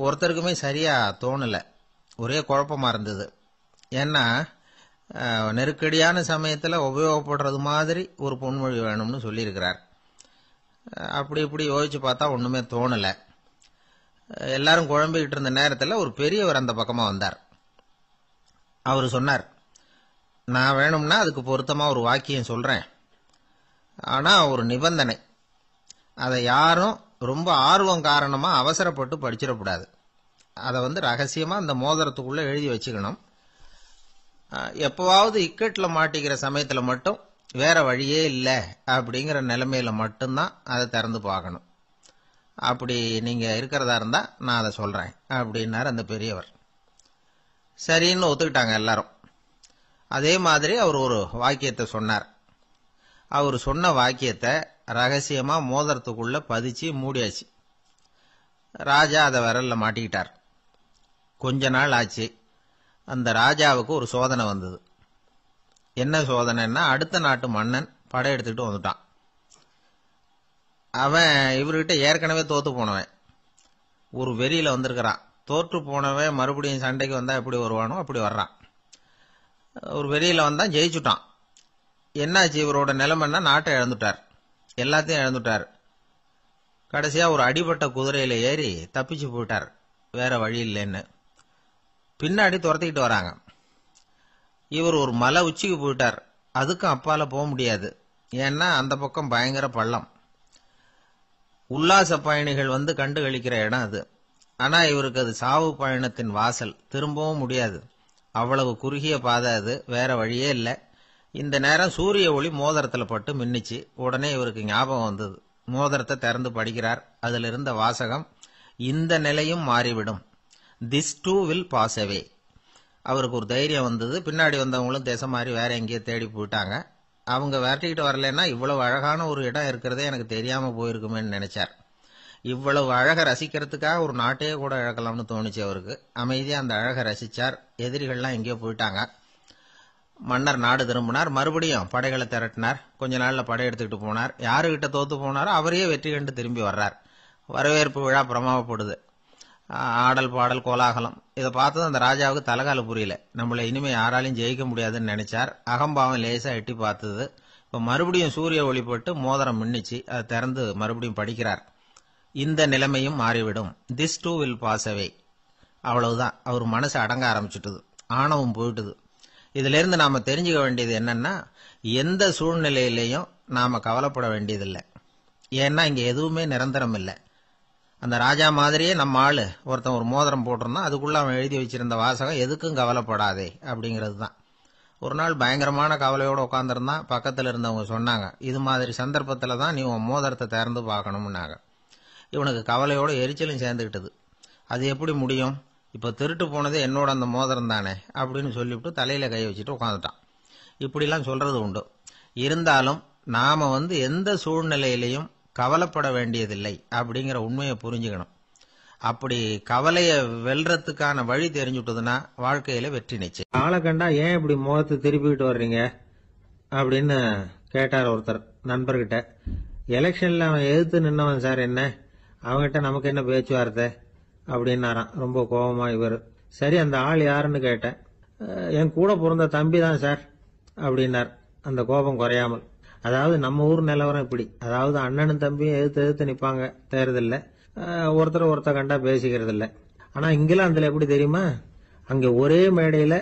ஒருத்தருக்குமே சரியாக தோணலை, ஒரே குழப்பமாக இருந்தது. ஏன்னா நெருக்கடியான சமயத்தில் உபயோகப்படுறது மாதிரி ஒரு பொன்மொழி வேணும்னு சொல்லியிருக்கிறார். அப்படி இப்படி யோசிச்சு பார்த்தா ஒன்றுமே தோணலை. எல்லாரும் குழம்பிக்கிட்டு இருந்த நேரத்தில் ஒரு பெரியவர் அந்த பக்கமாக வந்தார். அவர் சொன்னார், நான் வேணும்னா அதுக்கு பொருத்தமாக ஒரு வாக்கியம் சொல்கிறேன், ஆனால் ஒரு நிபந்தனை. அதை யாரும் ரொம்ப ஆர்வம் காரணமாக அவசரப்பட்டு படிச்சிடக்கூடாது. அதை ரகசியமாக அந்த மோதிரத்துக்குள்ளே எழுதி வச்சுக்கணும். எப்போவாவது இக்கட்டில் மாட்டிக்கிற சமயத்தில் மட்டும் வேற வழியே இல்லை அப்படிங்கிற நிலைமையில மட்டும்தான் அதை திறந்து பார்க்கணும். அப்படி நீங்கள் இருக்கிறதா இருந்தால் நான் அதை சொல்கிறேன் அப்படின்னார் அந்த பெரியவர். சரின்னு ஒத்துக்கிட்டாங்க எல்லாரும். அதே மாதிரி அவர் ஒரு வாக்கியத்தை சொன்னார். அவர் சொன்ன வாக்கியத்தை ரகசியமாக மோதிரத்துக்குள்ளே பதிச்சு மூடியாச்சு. ராஜா அதை விரல்ல மாட்டிக்கிட்டார். கொஞ்ச நாள் ஆச்சு. அந்த ராஜாவுக்கு ஒரு சோதனை வந்தது. என்ன சோதனைன்னா, அடுத்த நாட்டு மன்னன் படையெடுத்துக்கிட்டு வந்துட்டான். அவன் இவர்கிட்ட ஏற்கனவே தோத்து போனவன், ஒரு வெறியில வந்திருக்கிறான். தோற்று போனவன் மறுபடியும் சண்டைக்கு வந்தா எப்படி வருவானோ அப்படி வர்றான். ஒரு வெறியில வந்தான், ஜெயிச்சுட்டான். என்னாச்சு இவரோட நிலைமைன்னா, நாட்டை இழந்துட்டார், எல்லாத்தையும் இழந்துட்டார். கடைசியா ஒரு அடிபட்ட குதிரையில ஏறி தப்பிச்சு போயிட்டார், வேற வழி இல்லைன்னு. பின்னாடி துரத்திக்கிட்டு வராங்க. இவர் ஒரு மலை உச்சிக்கு போயிட்டார், அதுக்கும் அப்பால போக முடியாது, ஏன்னா அந்த பக்கம் பயங்கர பள்ளம். உல்லாச பயணிகள் கண்டு கழிக்கிற இடம் அது. ஆனா இவருக்கு அது சாவு பயணத்தின் வாசல், திரும்பவும் முடியாது, அவ்வளவு குறுகிய பாதை அது, வேற வழியே இல்லை. இந்த நேரம் சூரிய ஒளி மோதிரத்துல பட்டு மின்னிச்சு. உடனே இவருக்கு ஞாபகம் வந்தது. மோதிரத்தை திறந்து படிக்கிறார். அதுல இருந்த வாசகம், இந்த நிலையும் மாறிவிடும், this too will pass away. அவருக்கு ஒரு தைரியம் வந்தது. பின்னாடி வந்தவங்களும் திசை மாறி வேற எங்கேயோ தேடி போயிட்டாங்க. அவங்க விரட்டிக்கிட்டு வரலன்னா இவ்வளவு அழகான ஒரு இடம் இருக்கிறதே எனக்கு தெரியாம போயிருக்குமேன்னு நினைச்சார். இவ்வளவு அழகை ரசிக்கிறதுக்காக ஒரு நாட்டையே கூட இழக்கலாம்னு தோணுச்சு அவருக்கு. அமைதியா அந்த அழகை ரசிச்சார். எதிரிகள்லாம் எங்கேயோ போயிட்டாங்க. மன்னர் நாடு திரும்பினார். மறுபடியும் படைகளை திரட்டினார். கொஞ்ச நாள்ல படை எடுத்துக்கிட்டு போனார். யாருகிட்ட தோத்து போனாரோ அவரையே வெற்றி கண்டு திரும்பி வர்றார். வரவேற்பு விழா பிரமாவப்படுது. ஆடல் பாடல் கோலாகலம். இதை பார்த்தது அந்த ராஜாவுக்கு தலைகால புரியல. நம்மளை இனிமே யாராலையும் ஜெயிக்க முடியாதுன்னு நினைச்சார். அகம்பாவம் லேசா எட்டி பார்த்தது. இப்ப மறுபடியும் சூரிய ஒளிப்பட்டு மோதிரம் மின்னிச்சு. அதை திறந்து மறுபடியும் படிக்கிறார். இந்த நிலைமையும் மாறிவிடும். This too will pass away. அவ்வளவுதான். அவர் மனசு அடங்க ஆரம்பிச்சுட்டுது. ஆணவம் போயிட்டுது. இதுல இருந்து நாம தெரிஞ்சுக்க வேண்டியது என்னன்னா, எந்த சூழ்நிலையிலையும் நாம கவலைப்பட வேண்டியதில்லை. ஏன்னா இங்க எதுவுமே நிரந்தரம் இல்லை. அந்த ராஜா மாதிரியே நம்ம ஆளு ஒருத்தன் ஒரு மோதிரம் போட்டிருந்தான். அதுக்குள்ள அவன் எழுதி வச்சிருந்த வாசகம் எதுக்கும் கவலைப்படாதே அப்படிங்கிறது தான். ஒரு நாள் பயங்கரமான கவலையோட உட்காந்துருந்தான். பக்கத்துல இருந்தவங்க சொன்னாங்க, இது மாதிரி சந்தர்ப்பத்துல தான் நீ உன் மோதிரத்தை திறந்து பார்க்கணும்னாங்க. இவனுக்கு கவலையோட எரிச்சலும் சேர்ந்துக்கிட்டது. அது எப்படி முடியும்? இப்ப திருட்டு போனது என்னோட அந்த மோதிரம் தானே அப்படின்னு சொல்லிவிட்டு தலையில கை வச்சுட்டு உட்காந்துட்டான். இப்படிலாம் சொல்றது உண்டு. இருந்தாலும் நாம எந்த சூழ்நிலையிலையும் கவலைப்பட வேண்டியதில்லை அப்படிங்கிற உண்மையை புரிஞ்சுக்கணும். அப்படி கவலைய வெல்றதுக்கான வழி தெரிஞ்சுட்டதுன்னா வாழ்க்கையில வெற்றி நிச்சயம். ஆளை கண்டா ஏன் இப்படி முகத்தை திருப்பிக்கிட்டு வர்றீங்க அப்படின்னு கேட்டார் ஒருத்தர் நண்பர்கிட்ட. எலெக்ஷன்ல அவன் எதிர்த்து நின்னவன் சார், என்ன அவன்கிட்ட நமக்கு என்ன பேச்சுவார்த்தை அப்படின்னாராம் ரொம்ப கோபமா இவர். சரி, அந்த ஆள் யாருன்னு கேட்டேன். என் கூட பிறந்த தம்பி தான் சார் அப்படின்னார் அந்த கோபம் குறையாமல். அதாவது நம்ம ஊர் நிலவரம் இப்படி. அதாவது அண்ணனும் தம்பியும் எதிர்த்து நிப்பாங்க தேர்தல்ல. ஒருத்தர் கண்டா பேசிக்கிறது இல்ல. ஆனா இங்கிலாந்துல எப்படி தெரியுமா? அங்க ஒரே மேடையில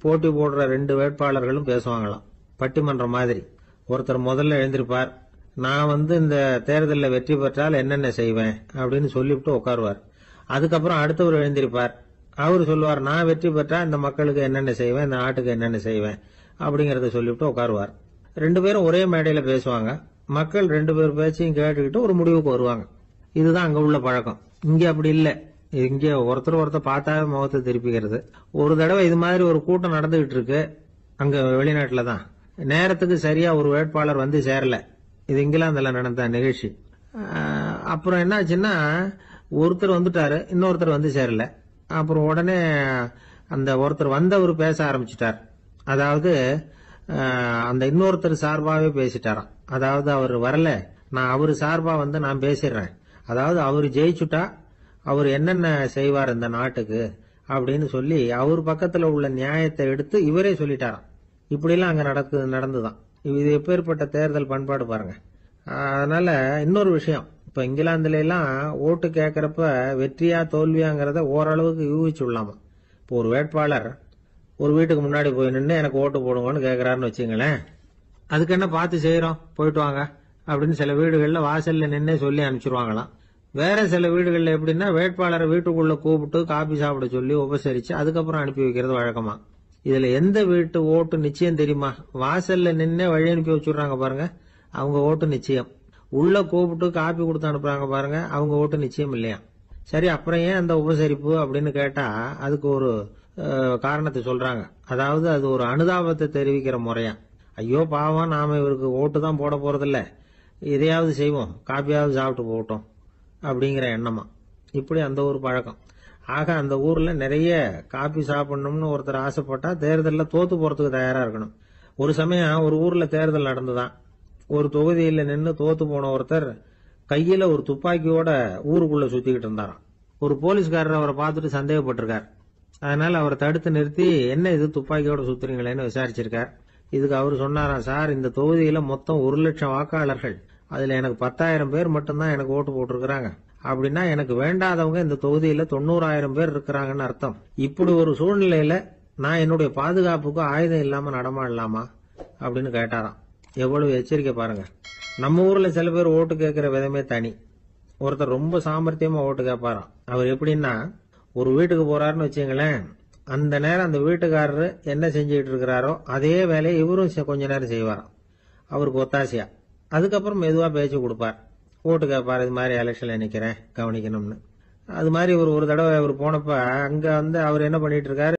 போட்டி போடுற 2 வேட்பாளர்களும் பேசுவாங்களாம், பட்டிமன்றம் மாதிரி. ஒருத்தர் முதல்ல எழுந்திருப்பார், நான் இந்த தேர்தலில் வெற்றி பெற்றால் என்னென்ன செய்வேன் அப்படின்னு சொல்லிவிட்டு உட்காருவார். அதுக்கப்புறம் அடுத்தவர் எழுந்திருப்பார். அவர் சொல்லுவார், நான் வெற்றி பெற்றா இந்த மக்களுக்கு என்னென்ன செய்வேன், இந்த நாட்டுக்கு என்னென்ன செய்வேன் அப்படிங்கறத சொல்லிவிட்டு உட்காருவார். 2 பேரும் ஒரே மேடையில பேசுவாங்க. மக்கள் 2 பேர் பேச்சையும் கேட்டுக்கிட்டு ஒரு முடிவுக்கு வருவாங்க. இதுதான் அங்க உள்ள பழக்கம். இங்க அப்படி இல்ல. இங்க ஒருத்தர் பார்த்தாவே முகத்தை திருப்பிக்கிறது. ஒரு தடவை இது மாதிரி ஒரு கூட்டம் நடந்துகிட்டு இருக்கு அங்க வெளிநாட்டுல தான். நேரத்துக்கு சரியா ஒரு வேட்பாளர் சேரல. இது இங்கிலாந்துல நடந்த நிகழ்ச்சி. அப்புறம் என்னாச்சுன்னா, ஒருத்தர் வந்துட்டாரு, இன்னொருத்தர் சேரல. அப்புறம் உடனே அந்த ஒருத்தர் வந்தவர் பேச ஆரம்பிச்சிட்டார். அதாவது அந்த இன்னொருத்தர் சார்பாவே பேசிட்டாராம். அதாவது அவர் வரல, நான் அவரு சார்பா நான் பேசிடுறேன். அதாவது அவர் ஜெயிச்சுட்டா அவர் என்னென்ன செய்வார் இந்த நாட்டுக்கு அப்படின்னு சொல்லி அவர் பக்கத்துல உள்ள நியாயத்தை எடுத்து இவரே சொல்லிட்டாராம். இப்படிலாம் அங்க நடந்துதான். இது எப்பேற்பட்ட தேர்தல் பண்பாடு பாருங்க. அதனால இன்னொரு விஷயம், இப்ப இங்கிலாந்துல எல்லாம் ஓட்டு கேட்கறப்ப வெற்றியா தோல்வியாங்கிறத ஓரளவுக்கு யூகிச்சு விடலாமா. இப்போ ஒரு வேட்பாளர் ஒரு வீட்டுக்கு முன்னாடி போய் நின்று எனக்கு ஓட்டு போடுங்கன்னு கேட்கறாருன்னு வச்சுங்களேன். அதுக்கு என்ன பார்த்து செய்யறோம், போயிட்டு வாங்க அப்படின்னு சில வீடுகள்ல வாசல்ல நின்னே சொல்லி அனுப்பிச்சிருவாங்களாம். வேற சில வீடுகள்ல எப்படின்னா, வேட்பாளரை வீட்டுக்குள்ள கூப்பிட்டு காபி சாப்பிட சொல்லி உபசரிச்சு அதுக்கப்புறம் அனுப்பி வைக்கிறது வழக்கமா. இதுல எந்த வீட்டு ஓட்டு நிச்சயம் தெரியுமா? வாசல்ல நின்னே வழி அனுப்பி வச்சுடுறாங்க பாருங்க, அவங்க ஓட்டு நிச்சயம். உள்ள கூப்பிட்டு காப்பி கொடுத்து அனுப்புறாங்க பாருங்க, அவங்க ஓட்டு நிச்சயம் இல்லையா. சரி, அப்புறம் ஏன் அந்த உபசரிப்பு அப்படின்னு கேட்டா அதுக்கு ஒரு காரணத்தை சொல்றாங்க. அதாவது அது ஒரு அனுதாபத்தை தெரிவிக்கிற முறையா. ஐயோ பாவம், நாம இவருக்கு ஓட்டு தான் போட போறதில்ல, இதையாவது செய்வோம், காப்பியாவது சாப்பிட்டு போகட்டும் அப்படிங்கிற எண்ணமா. இப்படி அந்த ஒரு பழக்கம். ஆக அந்த ஊர்ல நிறைய காப்பி சாப்பிடணும்னு ஒருத்தர் ஆசைப்பட்டா தேர்தலில் தோத்து போறதுக்கு தயாரா இருக்கணும். ஒரு சமயம் ஒரு ஊர்ல தேர்தல் நடந்துதான். ஒரு தொகுதியில நின்று தோத்து போன ஒருத்தர் கையில ஒரு துப்பாக்கியோட ஊருக்குள்ள சுத்திக்கிட்டு இருந்தாராம். ஒரு போலீஸ்காரர் அவரை பார்த்துட்டு சந்தேகப்பட்டிருக்கார். அதனால அவரை தடுத்து நிறுத்தி, என்ன இது துப்பாக்கியோட சுத்துறீங்களேன்னு விசாரிச்சிருக்கார். இதுக்கு அவர் சொன்னாராம், சார் இந்த தொகுதியில மொத்தம் 1,00,000 வாக்காளர்கள், அதுல எனக்கு 10,000 பேர் மட்டும்தான் எனக்கு ஓட்டு போட்டிருக்கிறாங்க. அப்படின்னா எனக்கு வேண்டாதவங்க இந்த தொகுதியில 90,000 பேர் இருக்கிறாங்கன்னு அர்த்தம். இப்படி ஒரு சூழ்நிலையில நான் என்னுடைய பாதுகாப்புக்கு ஆயுதம் இல்லாம நடமாடலாமா அப்படின்னு கேட்டாராம். எவ்வளவு எச்சரிக்கை பாருங்க. நம்ம ஊர்ல சில பேர் ஓட்டு கேட்கிற விதமே தனி. ஒருத்தர் ரொம்ப சாமர்த்தியமா ஓட்டு கேட்பாராம். அவர் எப்படின்னா, ஒரு வீட்டுக்கு போறாருன்னு வச்சுங்களேன், அந்த நேரம் அந்த வீட்டுக்காரரு என்ன செஞ்சுட்டு இருக்கிறாரோ அதே வேலையை இவரும் கொஞ்ச நேரம் செய்வாராம், அவருக்கு ஒத்தாசையா. அதுக்கப்புறம் மெதுவா பேச்சு கொடுப்பார், ஓட்டு கேட்பார், இது மாதிரி எலெக்ஷன்ல நிக்கிறேன் கவனிக்கணும்னு. அது மாதிரி ஒரு தடவை அவர் போனப்ப அங்க அவர் என்ன பண்ணிட்டு இருக்காரு,